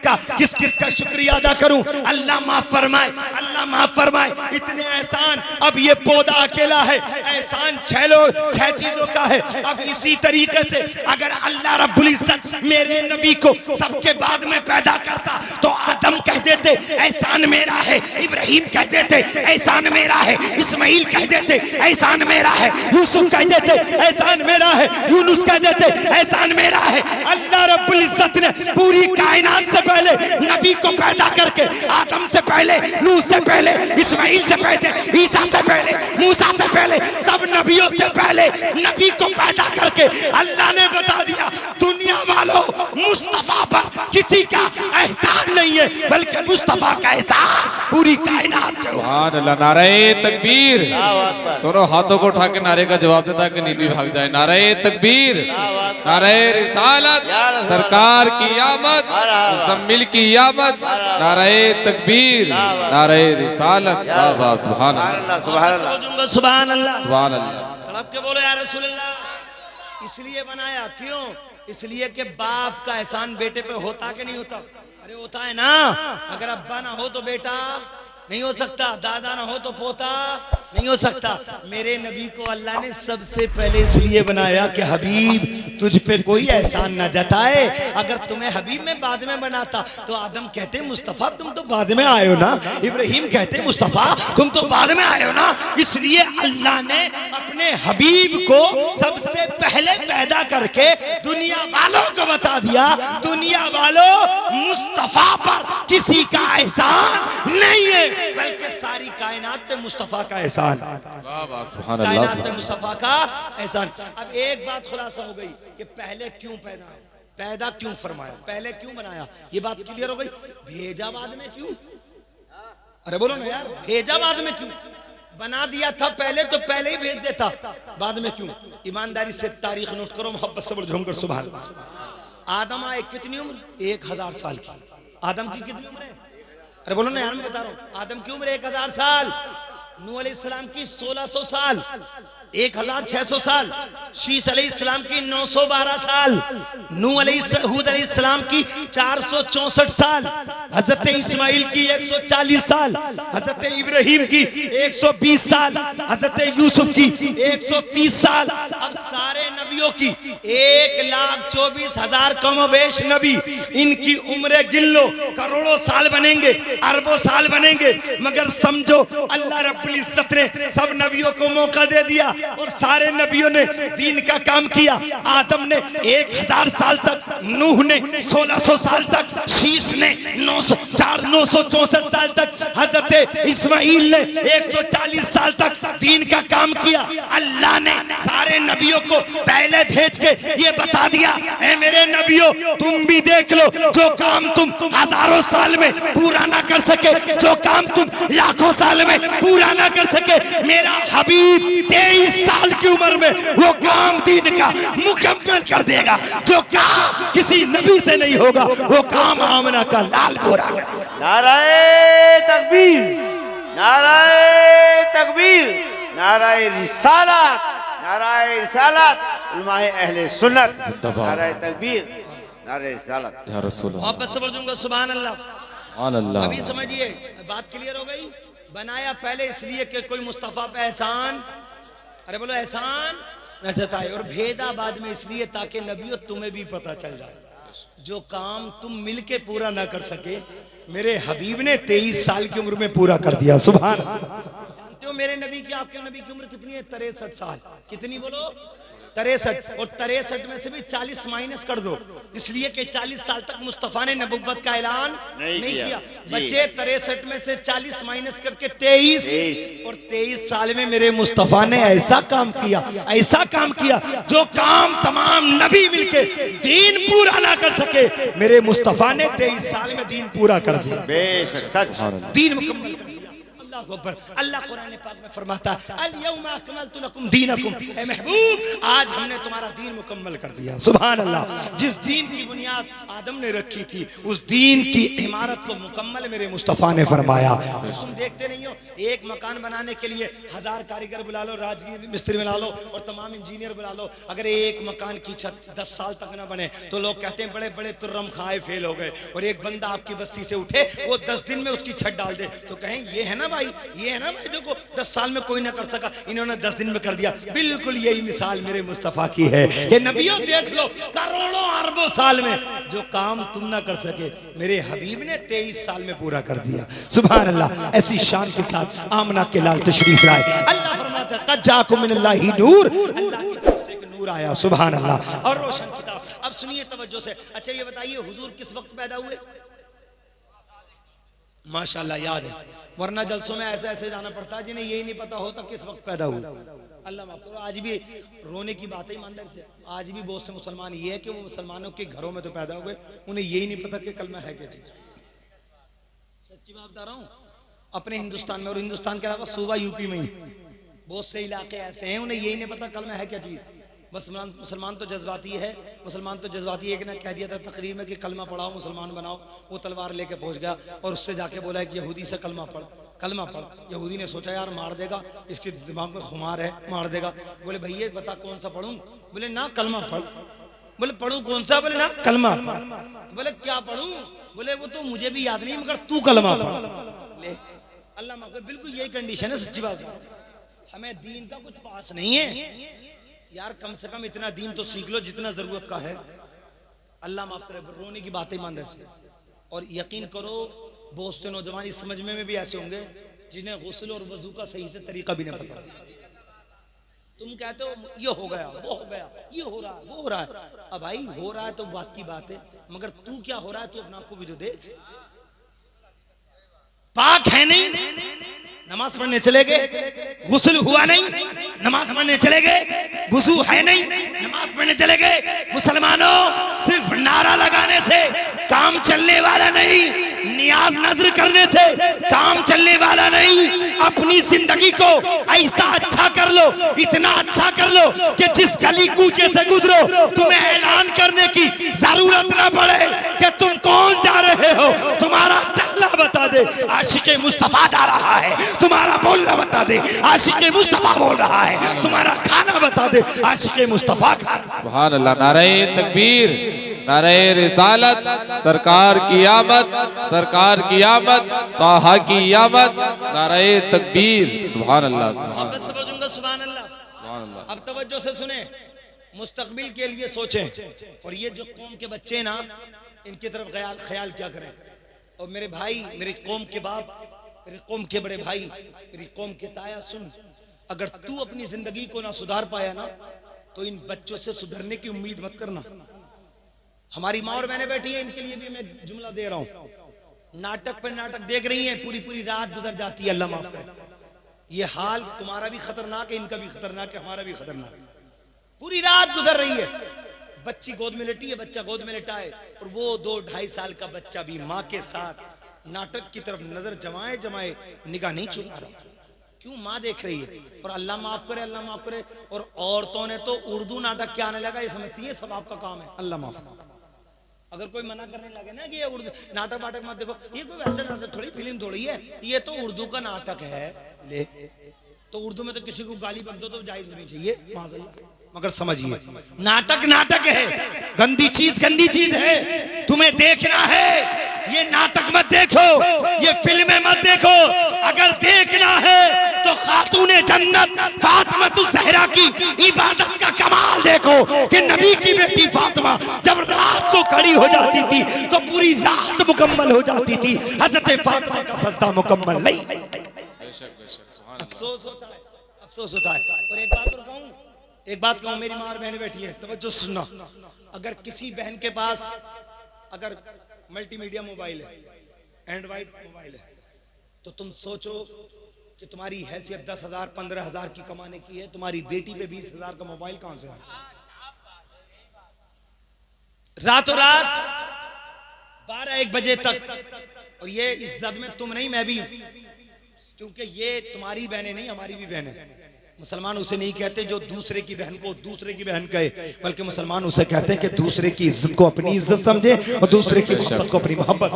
का शुक्रिया अदा करूं। अल्लाह माफ फरमाए, अल्लाह माफ फरमाए, इतने एहसान। अब ये पौधा अकेला है, एहसान 6 चीजों का है। अब इसी तरीके से अगर अल्लाह रब्बुल इज्जत मेरे नबी को सबके बाद में पैदा करता तो आदम कह देते एहसान मेरा है, इब्राहिम कह देते एहसान मेरा है, इस्माइल कह देते एहसान मेरा है, यूसुफ कह देते एहसान मेरा है, यूनुस कह देते एहसान मेरा है। अल्लाह रब्बुल इज्जत ने पूरी कायनात से पहले नबी को पैदा करके, आदम से पहले, नूह से पहले, इस्माइल से पहले, ईसा से पहले, मूसा से पहले, सब नबियों से पहले नबी को पैदा करके अल्लाह ने बता दिया दुनिया वालों मुस्तफा पर किसी का एहसान नहीं है, बल्कि मुस्तफा का एहसान पूरी कायनात पे। सुभान अल्लाह। नारे तकबीर। दोनों हाथों को उठा के नारे का जवाब देता कि नींद भी भाग जाए। नारे तकबीर, नारे रिसालत, सरकार की आमद, मुज़म्मिल की आमद, नारे तकबीर, नारे रिसालत। वाह सुभान अल्लाह, सुभान अल्लाह, सुभान अल्लाह, सुभान अल्लाह। तड़प के बोलो या रसूल अल्लाह। इसलिए बनाया, क्यों? इसलिए कि बाप का एहसान बेटे पे होता कि नहीं होता? अरे होता है ना। अगर अब्बा ना हो तो बेटा नहीं हो सकता, दादा ना हो तो पोता नहीं हो सकता। मेरे नबी को अल्लाह ने सबसे पहले इसलिए बनाया कि हबीब तुझ पे कोई एहसान ना जताए। अगर तुम्हें हबीब में बाद में बनाता तो आदम कहते मुस्तफ़ा तुम तो बाद में आए हो ना, इब्राहिम कहते मुस्तफ़ा तुम तो बाद में आए हो ना। इसलिए अल्लाह ने अपने हबीब को सबसे पहले पैदा करके दुनिया वालों को बता दिया, दुनिया वालों मुस्तफ़ा पर किसी का एहसान नहीं है, बल्कि सारी कायनात पे मुस्तफा का एहसान। कायनात पे मुस्तफा का एहसान। अब एक बात खुलासा हो गई कि पहले क्यों पैदा क्यों फरमाया, पहले क्यों बनाया, ये बात क्लियर हो गई। भेजा बाद में क्यों? अरे बोलो ना यार, भेजा बाद में क्यों? बना दिया था पहले तो पहले ही भेज देता, बाद में क्यों? ईमानदारी से तारीख नोट करो, मोहब्बत से झूम कर। सुभान। आदम आए कितनी उम्र? 1000 साल की। आदम की कितनी उम्र है? अरे बोलो ना यार, मैं बता रहा हूँ। आदम की उम्र 1000 साल, नूह अलैहिस्सलाम की 1600 साल, 1600 साल, शीश अलैहिस्सलाम की 912 साल, हूद अलैहिस्सलाम की 464 साल, हजरत इस्माइल की 140 साल, हजरत इब्राहिम की 120 साल, हजरत यूसुफ की 130 साल। अब सारे नबियों की 1,24,000 कमोबेश नबी, इनकी उम्रें गिन लो, करोड़ों साल बनेंगे, अरबों साल बनेंगे, मगर समझो अल्लाह रब्बुल इज्जत ने सब नबियों को मौका दे दिया और सारे नबियों ने दीन का काम किया। आदम ने 1000 साल तक, नूह ने 1600 साल तक, शीश ने 964 साल तक, हजरत इस्माइल ने 140 साल तक दीन का काम किया। अल्लाह ने सारे नबियों को पहले भेज के ये बता दिया, ऐ मेरे नबियों तुम भी देख लो, जो काम तुम हजारों साल में पूरा ना कर सके, जो काम तुम लाखों साल में पूरा ना कर सके, मेरा हबीब 23 साल की उम्र में वो काम दीन का मुकम्मल कर देगा। जो काम किसी नबी से नहीं होगा वो काम आमना का लाल बोरा। नाराए तकबीर, नाराए तकबीर, नाराए रिसालत, नाराए रिसालत, उलमाए अहले सुन्नत, नाराए तकबीर, नाराए रिसालत। या रसूल अल्लाह, मोहब्बत से बोलूंगा सुभान अल्लाह। सुभान अल्लाह। अभी समझिए, बात क्लियर हो गई। बनाया पहले इसलिए कि कोई मुस्तफा पे एहसान, अरे बोलो एहसान न जताए, और भेदा बाद में इसलिए ताकि नबियों तुम्हें भी पता चल जाए, जो काम तुम मिलके पूरा ना कर सके मेरे हबीब ने 23 साल की उम्र में पूरा कर दिया। सुभान। जानते हो मेरे नबी की, आपके नबी की उम्र कितनी है? 63 साल। कितनी बोलो? 63। और 63 में से भी 40 माइनस कर दो, इसलिए कि 40 साल तक मुस्तफा ने नबुव्वत का ऐलान नहीं किया। बच्चे 63 में से 40 माइनस करके 23, और 23 साल में मेरे मुस्तफा ने ऐसा काम किया, ऐसा काम किया जो काम तमाम नबी मिलके दीन पूरा ना कर सके, मेरे मुस्तफा ने 23 साल में दीन पूरा कर दिया। बेशक सच, दीन मुकम्मल कर दिया। अल्लाह अकबर। अल्लाह कुरान पाक में फरमाता है अल यौमा अकमलतु लकुम दीनकुम, ए महबूब आज हमने तुम्हारा दीन मुकम्मल कर दिया। सुभान अल्लाह। जिस दीन की बुनियाद आदम ने रखी थी उस दीन की इमारत को मुकम्मल मेरे मुस्तफ़ा ने फरमाया। तुम देखते नहीं हो, एक मकान बनाने के लिए 1000 कारीगर बुला लो, राजगीर मिस्त्री बुला लो और तमाम इंजीनियर बुला लो, अगर एक मकान की छत 10 साल तक ना बने तो लोग कहते हैं बड़े बड़े तुर्रम खाए फेल हो गए। और एक बंदा आपकी बस्ती से उठे, वो 10 दिन में उसकी छत डाल दे तो कहें ये है ना भाई, ये है ना भाई, देखो 10 साल में कोई ना कर सका, इन्होंने 10 दिन में कर दिया। बिल्कुल यही मिसाल मेरे मुस्तफा की है कि नबियों देख लो, करोड़ों अरबों 2 साल में जो काम तुम ना कर सके मेरे हबीब ने 23 साल में पूरा कर दिया। सुभान अल्लाह। ऐसी शान के साथ आमना के लाल तशरीफ लाए। अल्लाह फरमाता है क़द जाकुम मिनल्लाहि नूर, अल्लाह की तरफ से एक नूर आया। सुभान अल्लाह। और रोशन किताब। अब सुनिए तवज्जो से। अच्छा ये बताइए हुजूर किस वक्त पैदा हुए? माशाल्लाह याद है, वरना जलसों में ऐसे ऐसे जाना पड़ता है जिन्हें यही नहीं पता होता किस वक्त पैदा हुए। अल्लाह माफ करो, आज भी रोने की बात है ईमानदारी से। आज भी बहुत से मुसलमान ये है कि वो मुसलमानों के घरों में तो पैदा हुए, उन्हें यही नहीं पता कि कलमा है क्या चीज। सच्ची बात बता रहा हूँ। अपने हिंदुस्तान में और हिंदुस्तान के अलावा सूबा यूपी में ही बहुत से इलाके ऐसे हैं उन्हें यही नहीं पता कलमा है क्या चीज। बस मुसलमान तो जज्बाती है, मुसलमान तो जज्बाती है कि ना कह दिया था तकरीर में कि कलमा पढ़ाओ मुसलमान बनाओ, वो तलवार लेके पहुंच गया और उससे जाके बोला है कि यहूदी से कलमा पढ़, कलमा पढ़। यहूदी ने सोचा यार मार देगा, इसके दिमाग में खुमार है, मार देगा। बोले भैया बता कौन सा पढ़ूं? बोले ना कलमा पढ़। बोले पढ़ूं कौन सा? बोले ना कलमा पढ़। तो बोले क्या पढ़ूं? बोले वो तो मुझे भी याद नहीं मगर तू कलमा पढ़ ले। अल्लाह माफ करे, बिल्कुल यही कंडीशन है। सच्ची बात हमें दीन का कुछ पास नहीं है यार, कम से कम इतना दीन तो सीख लो जितना जरूरत का है। अल्लाह माफ करे, रोने की बातें ईमानदार से। और यकीन करो बहुत से नौजवान इस समझ में भी ऐसे होंगे जिन्हें गुस्ल और वजू का सही से तरीका भी नहीं पता। तुम कहते हो ये हो गया, वो हो गया, ये हो रहा है, वो हो रहा है। अब भाई हो रहा है तो बात की बात है, मगर तू क्या हो रहा है तू अपना आपको भी तो देख। पाक है नहीं, नमाज पढ़ने चले गए, गुस्ल हुआ नहीं, नमाज पढ़ने चले गए, वुजू है नहीं, नमाज पढ़ने चले गए। मुसलमानों सिर्फ नारा लगाने से काम चलने वाला नहीं, नियाज नजर करने से काम चलने वाला नहीं। अपनी जिंदगी को ऐसा अच्छा कर लो, इतना अच्छा कर लो कि जिस गली कूचे से गुजरो तुम्हें ऐलान करने की जरूरत ना पड़े कि तुम कौन जा रहे हो। तुम्हारा चलना बता दे आशिक़े मुस्तफा जा रहा है, तुम्हारा बोलना बता दे आशिक़े मुस्तफा बोल रहा है, तुम्हारा खाना बता दे आशिक़े मुस्तफा खा रहा है। सुभान अल्लाह। नारे तकबीर, नारे रिसालत, सरकार की आमद, सरकार की आमद, ताहा की आमद, नारे तकबीर। सुभान अल्लाह, सुभान बस समझूंगा सुभान अल्लाह। सुभान अल्लाह। अब तवज्जो से सुने, मुस्तकबिल के लिए सोचें। और ये जो कौम के बच्चे ना इनकी तरफ ख्याल क्या करें। और मेरे भाई, मेरी कौम के बाप, मेरी कौम के बड़े भाई, मेरी कौम के ताया सुन, अगर तू अपनी जिंदगी को ना सुधार पाया ना तो इन बच्चों से सुधरने की उम्मीद मत करना। हमारी माँ और बहनें बैठी हैं, इनके लिए भी मैं जुमला दे रहा हूं। नाटक पर नाटक देख रही हैं, पूरी पूरी रात गुजर जाती है। अल्लाह माफ करे। ये हाल तुम्हारा भी खतरनाक है, इनका भी खतरनाक है, हमारा भी खतरनाक है। पूरी रात गुजर रही है, बच्ची गोद में लेटी है, बच्चा गोद में लेटा है, और वो 2-2.5 साल का बच्चा भी माँ के साथ नाटक की तरफ नजर जमाए जमाए निगाह नहीं चुका रहा। क्यों? माँ देख रही है। और अल्लाह माफ करे, अल्लाह माफ करे। और औरतों ने तो उर्दू नाटक क्या आने लगा, ये समझती है सब आपका काम है। अल्लाह माफ करे। अगर कोई मना करने लगे ना कि ये उर्दू नाटक वाटक मत देखो, ये कोई वैसे नाटक थोड़ी, फिल्म थोड़ी है, ये तो उर्दू का नाटक है। ले तो उर्दू में तो किसी को गाली बक दो तो जायज होनी चाहिए, माज़अल्लाह। मगर समझिए नाटक नाटक है, गंदी चीज है। तुम्हें देखना है ये नाटक मत देखो, ये फिल्में मत देखो। अगर देखना है तो खातूने जन्नत फातिमा ज़हरा की इबादत का कमाल देखो कि नबी की बेटी फातिमा जब रात को खड़ी हो जाती थी तो पूरी रात मुकम्मल हो जाती थी। हजरत फातिमा का सजदा मुकम्मल नहीं। अफसोस होता है, अफसोस होता है। और एक बात और कहूं, एक बात कहूं, मेरी माँ और बहनें बैठी है, तवज्जो सुनना। अगर किसी बहन के पास अगर मल्टीमीडिया मोबाइल है, एंड्रॉइड मोबाइल है, तो तुम सोचो कि तुम्हारी हैसियत 10,000 15,000 की कमाने की है, तुम्हारी बेटी पे 20,000 का मोबाइल कहां से आया? रातों रात 12-1 बजे तक। और ये इज्जत में तुम नहीं मैं भी हूं, क्योंकि ये तुम्हारी बहनें नहीं हमारी भी बहनें। मुसलमान उसे नहीं कहते जो दूसरे की बहन को दूसरे की बहन कहे, बल्कि मुसलमान उसे कहते हैं कि दूसरे की इज्जत को अपनी इज्जत समझे और दूसरे की मोहब्बत को अपनी मोहब्बत।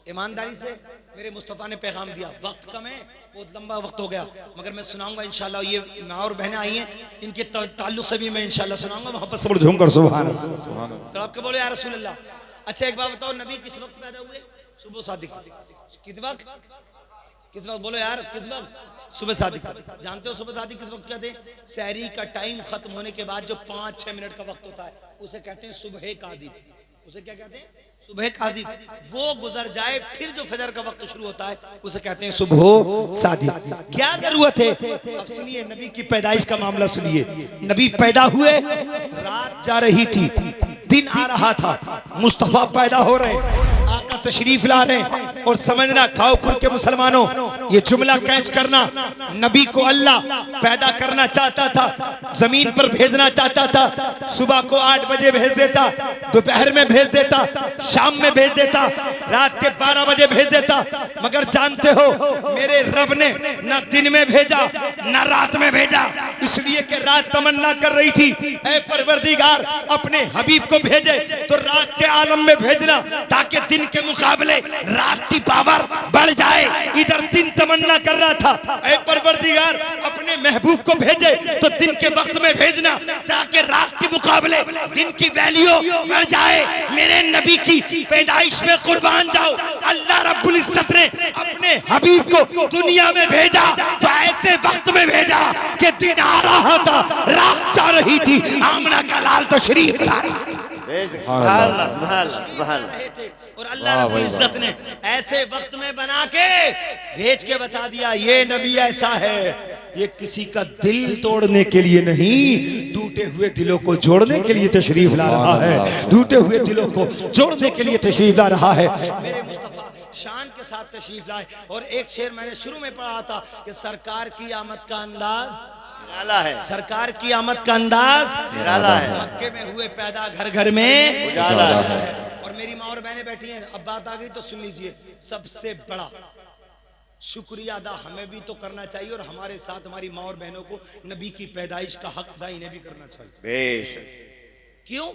ईमानदारी से मेरे मुस्तफ़ा ने पैगाम दिया। वक्त कम है, बहुत लंबा वक्त हो गया, मगर मैं सुनाऊंगा इंशाल्लाह। ये माँ और बहनें आई हैं, इनके ताल्लुक से भी मैं इंशाल्लाह सुनाऊंगा। मोहब्बत से झूम कर सुभान अल्लाह। तो आपके बोले या रसूल अल्लाह। अच्छा एक बात बताओ, नबी किस वक्त पैदा हुए? सुबह सादिक। किस वक्त? किस वक्त बोलो यार, किस वक्त? सुबह शादी। जानते हो सुबह शादी किस वक्त कहते हैं? सहरी का टाइम खत्म होने के बाद जो 5-6 मिनट का वक्त होता है उसे कहते हैं सुबह काजी। उसे क्या कहते हैं? सुबह काजी। वो गुजर जाए फिर जो फजर का वक्त शुरू होता है उसे कहते हैं सुबह शादी। क्या जरूरत है? अब सुनिए नबी की पैदाइश का मामला सुनिए। नबी पैदा हुए, रात जा रही थी, दिन आ रहा था, मुस्तफा पैदा हो रहे, आका तशरीफ ला रहे। और समझना खाओपुर के मुसलमानों, ये जुमला कैच करना, नबी को अल्लाह पैदा करना चाहता था, जमीन पर भेजना चाहता था। सुबह को 8 बजे भेज देता, दोपहर में भेज देता, शाम में भेज देता, रात के 12 बजे भेज देता। मगर जानते हो मेरे रब ने न दिन में भेजा न रात में भेजा, इसलिए कि रात तमन्ना कर रही थी, ऐ परवरदिगार अपने हबीब को भेजे तो रात के आलम में भेजना, ताकि दिन के मुकाबले रात की पावर बढ़ जाए। इधर दिन तमन्ना कर रहा था, ऐ परवरदिगार अपने महबूब को भेजे तो दिन के वक्त में भेजना, ताकि रात के मुकाबले दिन की वैल्यू बढ़ जाए। मेरे नबी की पैदाइश में कुर्बान जाओ, अल्लाह रब्बुल इज्जत ने अपने हबीब को दुनिया में भेजा तो ऐसे वक्त में भेजा कि दिन आ रहा था, रात जा रही थी, आमना का लाल तशरीफ ला रहा और अल्लाह रब्बुल इज्जत ने ऐसे वक्त में बना के भेज के बता दिया ये नबी ऐसा है, ये किसी का दिल तोड़ने के लिए नहीं, टूटे हुए दिलों को जोड़ने के लिए तशरीफ ला रहा है, टूटे हुए दिलों को जोड़ने के लिए तशरीफ ला रहा है। मेरे मुस्तफा शान के साथ तशरीफ लाए। और एक शेर मैंने शुरू में पढ़ा था कि सरकार की आमद का अंदाज निराला है, सरकार की आमद का अंदाज निराला है, मक्के में हुए पैदा घर घर में उजाला है। और मेरी माँ और बहनें बैठी हैं, अब बात आ गई तो सुन लीजिए। सबसे बड़ा शुक्रिया अदा हमें भी तो करना चाहिए और हमारे साथ हमारी माँ और बहनों को नबी की पैदाइश का हक अदा इन्हें भी करना चाहिए। क्यों?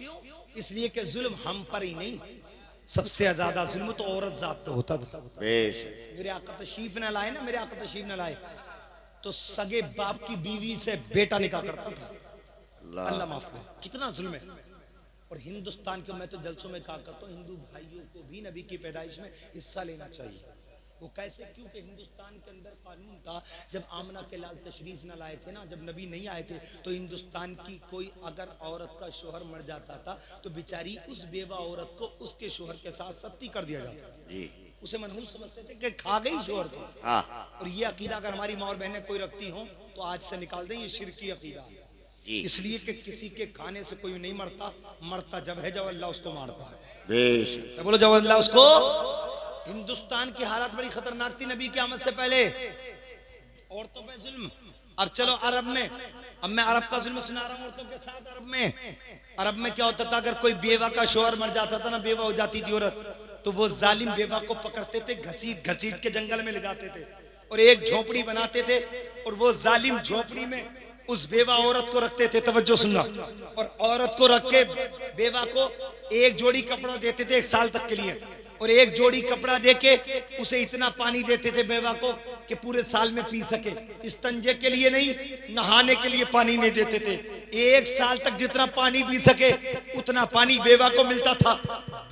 इसलिए कि जुल्म हम पर ही नहीं, सबसे ज्यादा जुल्म तो औरत जात पे होता था। मेरे आका तशरीफ न लाए ना, मेरे आका तशरीफ न लाए तो सगे बाप की बीवी से बेटा निकाह करता था। अल्लाह माफ करे, कितना जुल्म है। और हिंदुस्तान के, मैं तो जलसों में कहा करता हूँ, हिंदू भाइयों को भी नबी की पैदाइश में हिस्सा लेना चाहिए। वो कैसे? क्योंकि हिंदुस्तान के अंदर कानून था, जब आमना के लाल तशरीफ न लाए थे ना, जब नबी नहीं आए थे, तो हिंदुस्तान की कोई अगर औरत का शोहर मर जाता था तो बेचारी उस बेवा औरत को उसके शोहर के साथ सत्ती कर दिया जाता जी। उसे मनहूस समझते थे कि खा गई शोहर को। और ये अकीदा अगर हमारी माँ और बहनें कोई रखती हो तो आज से निकाल दें, ये शिरकी अकीदा। इसलिए कि किसी के खाने से कोई नहीं मरता, मरता जब है जब अल्लाह उसको मारता है। बोलो जब अल्लाह उसको। हिंदुस्तान की हालत बड़ी खतरनाक थी नबी की आमद से पहले, औरतों पे जुल्म। अब चलो अरब में, अब मैं अरब का जुल्म सुना रहा हूँ औरतों के साथ। अरब में क्या होता था, अगर कोई बेवा का शोहर मर जाता था ना, बेवा हो जाती थी औरत, तो वो जालिम बेवा को पकड़ते थे, घसीट घसीट के जंगल में ले जाते थे और एक झोपड़ी बनाते थे और वो जालिम झोपड़ी में उस बेवा औरत को रखते थे। तवज्जो सुनना। और औरत को रख के बेवा को एक जोड़ी कपड़ा देते थे 1 साल तक के लिए, और एक जोड़ी कपड़ा देके उसे इतना पानी देते थे बेवा को कि पूरे साल में पी सके। इस्तंजे के लिए नहीं, नहाने के लिए पानी नहीं देते थे। 1 साल तक जितना पानी पी सके उतना पानी बेवा को मिलता था।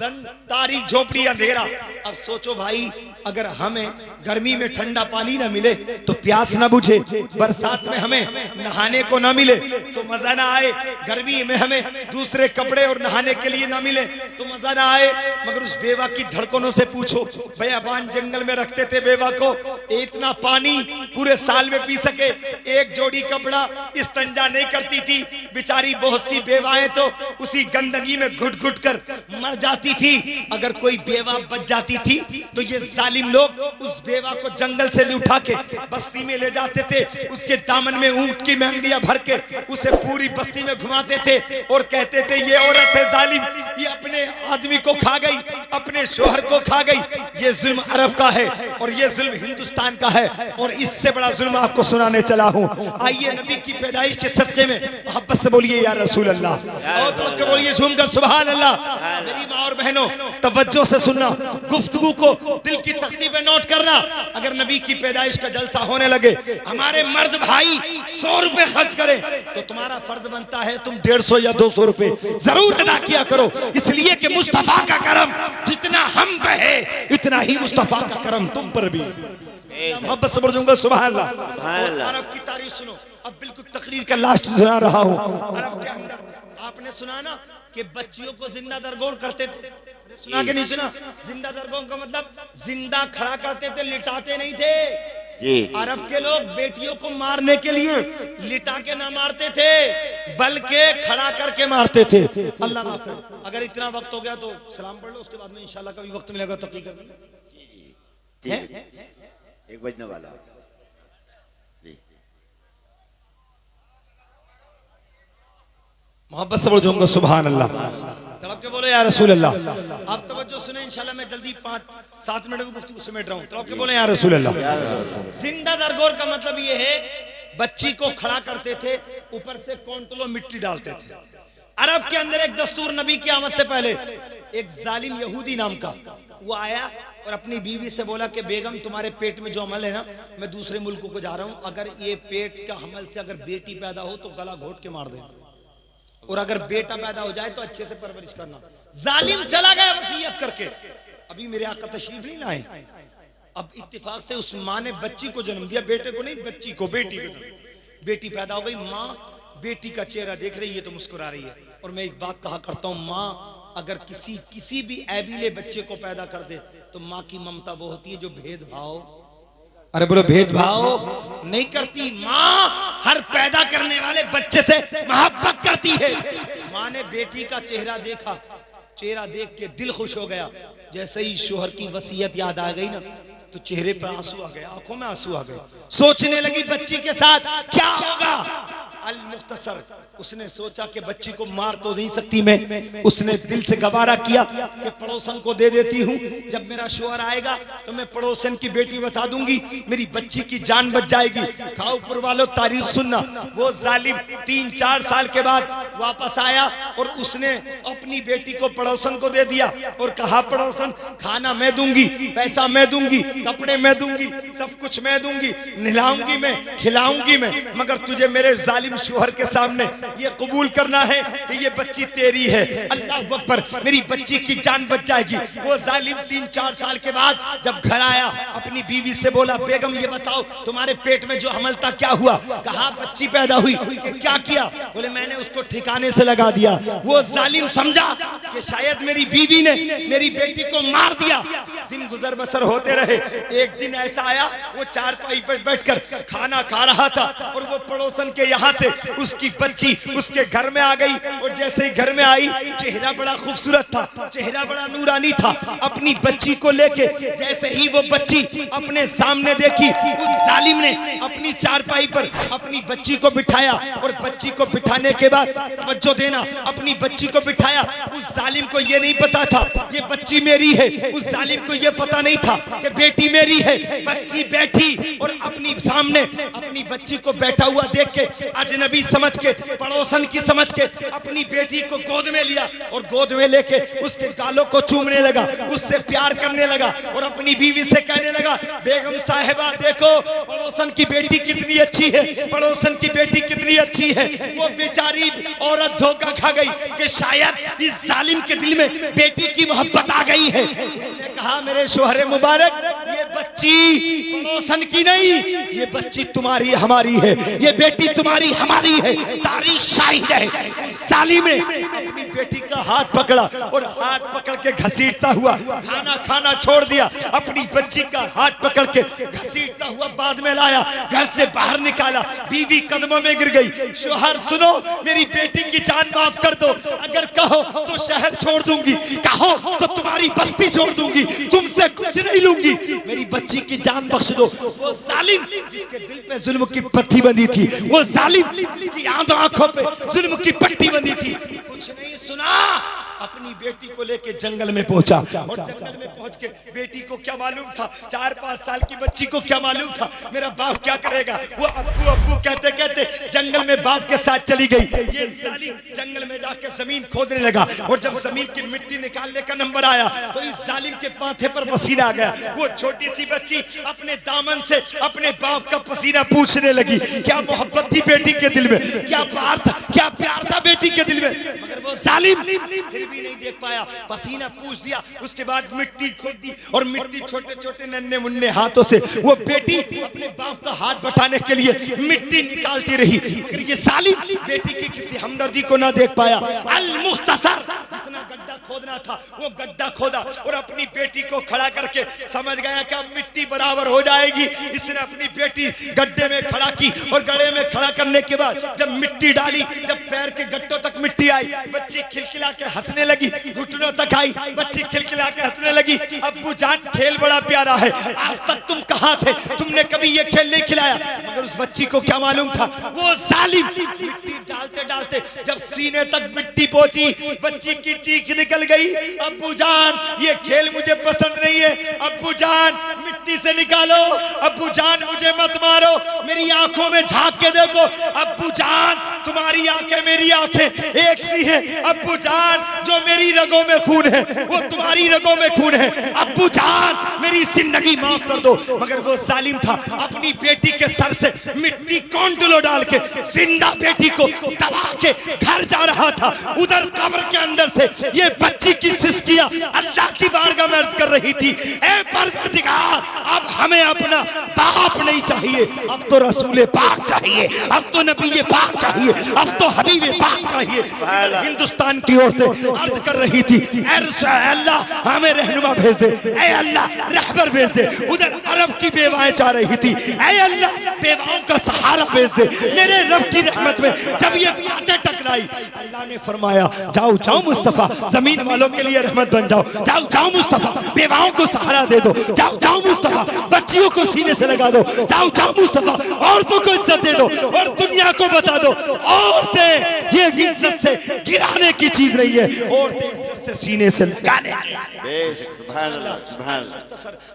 बंद तारीख झोपड़ी अंधेरा। अब सोचो भाई, अगर हमें गर्मी में ठंडा पानी ना मिले तो प्यास ना बुझे, बरसात में हमें नहाने को ना मिले तो मजा ना आए, गर्मी में हमें दूसरे कपड़े और नहाने के लिए ना मिले तो मजा ना आए। मगर उस बेवा की धड़कनों से पूछो, बयाबान जंगल में रखते थे बेवा को, इतना पानी पूरे साल में पी सके, एक जोड़ी कपड़ा, इस्तंजा नहीं करती थी बेचारी। बहुत सी बेवाएं तो उसी गंदगी में घुट घुट कर मर जाती थी। अगर कोई बेवा बच जाती थी तो ये जालिम लोग उस बेवा को जंगल से उठा के बस्ती में ले जाते थे, उसके दामन में ऊंट की महंगियां भर के उसे पूरी बस्ती में घुमाते थे और कहते थे ये औरत है जालिम, ये अपने आदमी को खा गई, अपने शोहर को खा गई। ये जुल्म अरब का है और ये जुल्म हिंदुस्तान का है, और इससे बड़ा जुल्म आपको सुनाने चला हूं। आइए नबी की पैदाइश के सदके में मोहब्बत से बोलिए या रसूल अल्लाह, और तो के बोलिए झूमकर सुभान अल्लाह। मेरी माँ और बहनों तवज्जो से सुनना, गुफ्तगू को दिल की तख्ती पे नोट करना। अगर नबी की पैदाइश का जलसा होने लगे, हमारे मर्द भाई 100 रुपए खर्च करें तो तुम्हारा फर्ज बनता है तुम 150 या 200 रुपए जरूर अदा किया करो, इसलिए कि मुस्तफा का करम जितना हम पे है इतना ही मुस्तफा का करम तुम पर भी। मोहब्बत से बोल दूंगा सुभान अल्लाह। सुभान अल्लाह। और अरब की तारीफ सुनो, अब बिल्कुल तकरीर का लास्ट सुना रहा हूँ। अरब के अंदर आपने सुना ना कि बच्चियों को जिंदा दरगोर करते थे, सुना कि नहीं सुना? जिंदा दरगोर का मतलब जिंदा खड़ा करते थे, लिटाते नहीं थे। जी। अरब के लोग बेटियों को मारने के लिए लिटा के ना मारते थे, बल्कि खड़ा करके मारते थे। अल्लाह माफ करे। अगर इतना वक्त हो गया तो सलाम पढ़ लो, उसके बाद में इंशाल्लाह कभी वक्त मिलेगा तकरीर कर देंगे। एक बजने वाला जी। मोहब्बत से बोलूंगा सुभान अल्लाह। तड़प के बोले या रसूल अल्लाह। आप तवज्जो सुने, इंशाल्लाह मैं जल्दी 5-7 मिनट में गुफ्तगू समेट रहा हूँ। तड़प के बोले या रसूल अल्लाह। जिंदा दरगोर का मतलब ये है, बच्ची को खड़ा करते थे, ऊपर से कौंटलो मिट्टी डालते थे। अरब के अंदर एक दस्तूर, नबी की आमद से पहले एक जालिम यहूदी नाम का वो आया और अपनी बीवी से बोला कि बेगम तुम्हारे पेट में जो अमल है ना, मैं दूसरे मुल्कों को जा रहा हूँ, अगर ये पेट का हमल से अगर बेटी पैदा हो तो गला घोट के मार देना, और अगर बेटा पैदा हो जाए तो अच्छे से परवरिश करना। जालिम चला गया वसीयत करके। अभी मेरे आका तशरीफ नहीं लाए, अब इत्तेफाक से उस माँ ने बच्ची को जन्म दिया, बेटे को नहीं, बच्ची को, बेटी को जन्म। बेटी पैदा हो गई, माँ बेटी का चेहरा देख रही है तो मुस्कुरा रही है। और मैं एक बात कहा करता हूँ, माँ अगर किसी भी ऐबीले बच्चे को पैदा कर दे तो माँ की ममता वो होती है जो भेदभाव, अरे बोलो भेदभाव नहीं करती। माँ हर पैदा करने वाले बच्चे से मोहब्बत करती है। माँ ने बेटी का चेहरा देखा, चेहरा देख के दिल खुश हो गया। जैसे ही शोहर की वसीयत याद आ गई ना, तो चेहरे पर आंसू आ गए, आंखों में आंसू आ गए। सोचने लगी बच्ची के साथ क्या होगा। अल मुख्तसर, उसने सोचा कि बच्ची को मार तो नहीं सकती मैं, उसने दिल से गवारा किया कि पड़ोसन को दे देती हूँ, जब मेरा शोहर आएगा तो मैं पड़ोसन की बेटी बता दूंगी, मेरी बच्ची की जान बच जाएगी। खाओ पुर वालों तारीख सुनना, वो जालिम 3-4 साल के बाद वापस आया और उसने अपनी बेटी को पड़ोसन को दे दिया और कहा पड़ोसन खाना मैं दूंगी, पैसा मैं दूंगी, कपड़े मैं दूंगी, सब कुछ मैं दूंगी, नहलाऊंगी मैं, खिलाऊंगी मैं, मगर तुझे मेरे जालिम शोहर के सामने ये कबूल करना है कि ये बच्ची तेरी है। अल्लाह अकबर, मेरी बच्ची की जान बच जाएगी। वो जालिम 3-4 साल के बाद जब घर आया, अपनी बीवी से बोला बेगम ये बताओ तुम्हारे पेट में जो हमल था क्या हुआ? कहा बच्ची पैदा हुई। कि क्या किया? बोले मैंने उसको ठिकाने से लगा दिया। वो जालिम समझा कि शायद मेरी बीवी ने मेरी बेटी को मार दिया। दिन गुजर बसर होते रहे। एक दिन ऐसा आया, वो चारपाई पर बैठकर खाना खा रहा था और वो पड़ोसन के यहाँ से उसकी बच्ची उसके घर में आ गई। और जैसे ही घर में आई, चेहरा बड़ा खूबसूरत था, चेहरा बड़ा नूरानी था। अपनी बच्ची को लेके जैसे ही वो बच्ची अपने सामने देखी, उस जालिम ने अपनी चारपाई पर अपनी बच्ची को बिठाया। और बच्ची को बिठाने के बाद तवज्जो देना, अपनी बच्ची को बिठाया। उस जालिम को ये नहीं पता था ये बच्ची मेरी है, उस जालिम को ये पता नहीं था कि बेटी मेरी है। बच्ची बैठी और अपनी सामने अपनी बच्ची को बैठा हुआ देख के अजनबी समझ के, पड़ोसन की समझ के, अपनी बेटी को गोद में लिया और गोद में लेके उसके गालों को चूमने लगा, उससे प्यार करने लगा और अपनी बीवी से कहने लगा बेगम साहिबा देखो पड़ोसन की बेटी कितनी अच्छी है, पड़ोसन की बेटी कितनी अच्छी है। वो बेचारी औरत धोखा खा गई कि शायद इस जालिम के दिल में बेटी की मोहब्बत आ गई है। उसने कहा मेरे शोहरे मुबारक, ये बच्ची पड़ोसन की नहीं, ये बच्ची तुम्हारी हमारी है, ये बेटी तुम्हारी हमारी है। तारीख शाहिद है। उस जालिम ने अपनी बेटी का हाथ पकड़ा और हाथ पकड़ के घसीटता हुआ खाना खाना छोड़ दिया। अपनी बच्ची का हाथ पकड़ के घसीटता हुआ बाद में लाया, घर से बाहर निकाला। बीवी कदमों में गिर गई। शोहर सुनो, मेरी बेटी की जान माफ कर दो, अगर कहो तो शहर छोड़ दूंगी, कहो तो तुम्हारी बस्ती छोड़ दूंगी, तुमसे कुछ नहीं लूंगी, मेरी बच्ची की जान बख्श दो। वो जालिम जिसके दिल पे जुल्म की पट्टी बंधी थी, वो जालिम जिसकी आंखों पे जुल्म की पट्टी बंधी थी, कुछ नहीं सुना, अपनी बेटी को लेके जंगल में पहुंचा। और जंगल में पहुंच के बेटी को क्या मालूम था, 4-5 साल की बच्ची को क्या मालूम था मेरा बाप क्या करेगा। वो अब्बू अब्बू कहते कहते जंगल में बाप के साथ चली गई। ये जालिम जंगल में जाके जमीन खोदने लगा और जब जमीन की मिट्टी निकालने का नंबर आया तो इस जालिम के माथे पर पसीना आ गया। वो छोटी सी बच्ची अपने दामन से अपने बाप का पसीना पूछने लगी। क्या मोहब्बत थी बेटी के दिल में, क्या प्यार था बेटी के दिल में। मगर वो जालिम फिर भी नहीं देख पाया, पसीना पूछ दिया, उसके बाद मिट्टी खोद दी और मिट्टी छोटे छोटे नन्हे मुन्ने हाथों से वो बेटी अपने बाप का हाथ बटाने के लिए मिट्टी निकालती रही, मगर ये जालिम बेटी की किसी हमदर्दी को ना देख पाया। अल मुख्तसर जितना गड्ढा खोदना था वो गड्ढा खोदा और अपनी बेटी को खड़ा करके समझ गया कि अब मिट्टी बराबर हो जाएगी, इसने अपनी बेटी गड्ढे में खड़ा की और गड्ढे में खड़ा करने के बाद जब मिट्टी डाली, जब पैर के गट्टों तक मिट्टी आई, बच्ची खिलखिला के हंसने लगी, घुटनों तक आई, बच्ची खिलखिला के हंसने लगी। अब्बू जान खेल बड़ा प्यारा है, आज तक तुम कहाँ थे, तुमने कभी ये खेल नहीं खिलाया। मगर उस बच्ची को क्या मालूम था, वो जालिम मिट्टी डालते डालते जब सीने तक मिट्टी पहुंची, बच्ची की चीख निकल गई, अब्बू जान ये खेल मुझे पसंद नहीं है, अब्बू जान मिट्टी से निकालो, अब्बू जान मुझे मत मारो, मेरी आंखों में झांक के देखो, अब्बू जान तुम्हारी आंखें मेरी आंखें एक सी है, अब्बू जान जो मेरी रगों में खून है वो तुम्हारी रगों में खून है, अब्बू जान मेरी जिंदगी माफ कर दो। मगर वो जालिम था, अपनी बेटी के सर से मिट्टी कौंटलो डाल के जिंदा बेटी को दबा के घर जा रहा था। उधर कब्र के अंदर से ये बच्ची की सिसकियां अल्लाह की बारगाह में अर्ज कर रही थी, ए परवरदिगार अब हमें अपना बाप नहीं चाहिए, अब तो रसूल पाक चाहिए, अब तो नबी पाक चाहिए, अब तो हबीब पाक चाहिए। हिंदुस्तान की औरतें अर्ज कर रही थी, अल्लाह हमें रहनुमा भेज दे, ए अल्लाह रहबर भेज दे। उधर अरब की बेवाएं चाह रही थी, ए अल्लाह बेवाओं का सहारा भेज दे मेरे रब की रहमत में। जब ये बातें टकराई, अल्लाह ने फरमाया, जाओ जाओ मुस्तफा, जमीन वालों के लिए रहमत बन जाओ, जाओ जाओ मुस्तफा, बेवाओं को सहारा दे दो, जाओ जाओ मुस्तफा, बच्चियों को सीने से लगा दो, जाओ जाओ मुस्तफा, औरतों को इज्जत दे दो और दुनिया को बता दो औरतें ये इज्जत से गिराने की चीज नहीं है, औरतें इज्जत से सीने से लगाने की।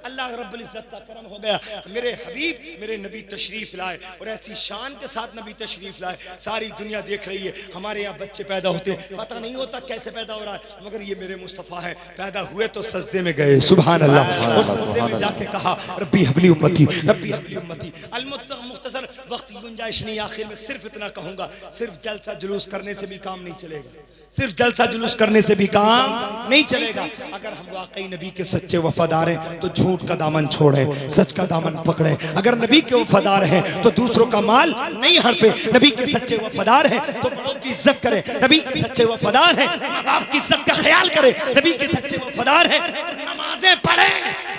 अल्लाह रब्बुल इज्जत का करम हो गया, मेरे हबीब मेरे नबी तशरीफ लाए और ऐसी शान के साथ नबी तशरीफ लाए, सारी दुनिया देख रही है। हमारे यहाँ बच्चे पैदा होते हैं, पता नहीं होता कैसे पैदा हो रहा है, मगर ये मेरे मुस्तफ़ा है, पैदा हुए तो सजदे में गए, सुभान अल्लाह, और सजदे में जाके कहा रब्बी हबली उम्मती, रब्बी हबली उम्मती। अल मुख्तसर वक्त की गुंजाइश नहीं, आखिर में सिर्फ इतना कहूंगा, सिर्फ जलसा जुलूस करने से भी काम नहीं चलेगा, सिर्फ जलसा जुलूस करने से भी काम नहीं चलेगा। अगर हम वाकई नबी के सच्चे वफादार हैं तो झूठ का दामन छोड़े, सच का दामन पकड़े। अगर नबी के वफादार हैं तो दूसरों का माल नहीं हड़पे, नबी के सच्चे वफादार हैं तो बड़ों की इज्जत करें, नबी के सच्चे वफादार हैं माँ बाप की इज्जत का ख्याल करें, नबी के सच्चे वफादार हैं तो नमाजें पढ़ें।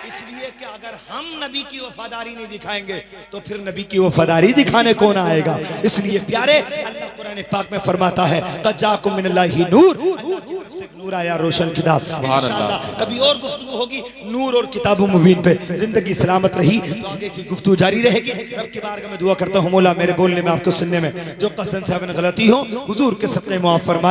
इसलिए कि अगर हम नबी की वफादारी नहीं दिखाएंगे तो फिर नबी की वफादारी दिखाने कौन आएगा। इसलिए प्यारे, अल्लाह कुरान पाक में फरमाता है तजाकुम मिनल्लाहि नूर, अल्लाह की तरफ से नूर आया, रोशन किताब। इंशाअल्लाह कभी और गुफ्तगू होगी नूर और किताब मुबीन पे। जिंदगी सलामत रही तो आगे की गुफ्तगू जारी रहेगी। रब की बारगाह में दुआ करता हूँ, मौला मेरे बोलने में आपको सुनने में जो कसदन से गलती हो हुजूर के सदक़े मुआफ़ फरमाए।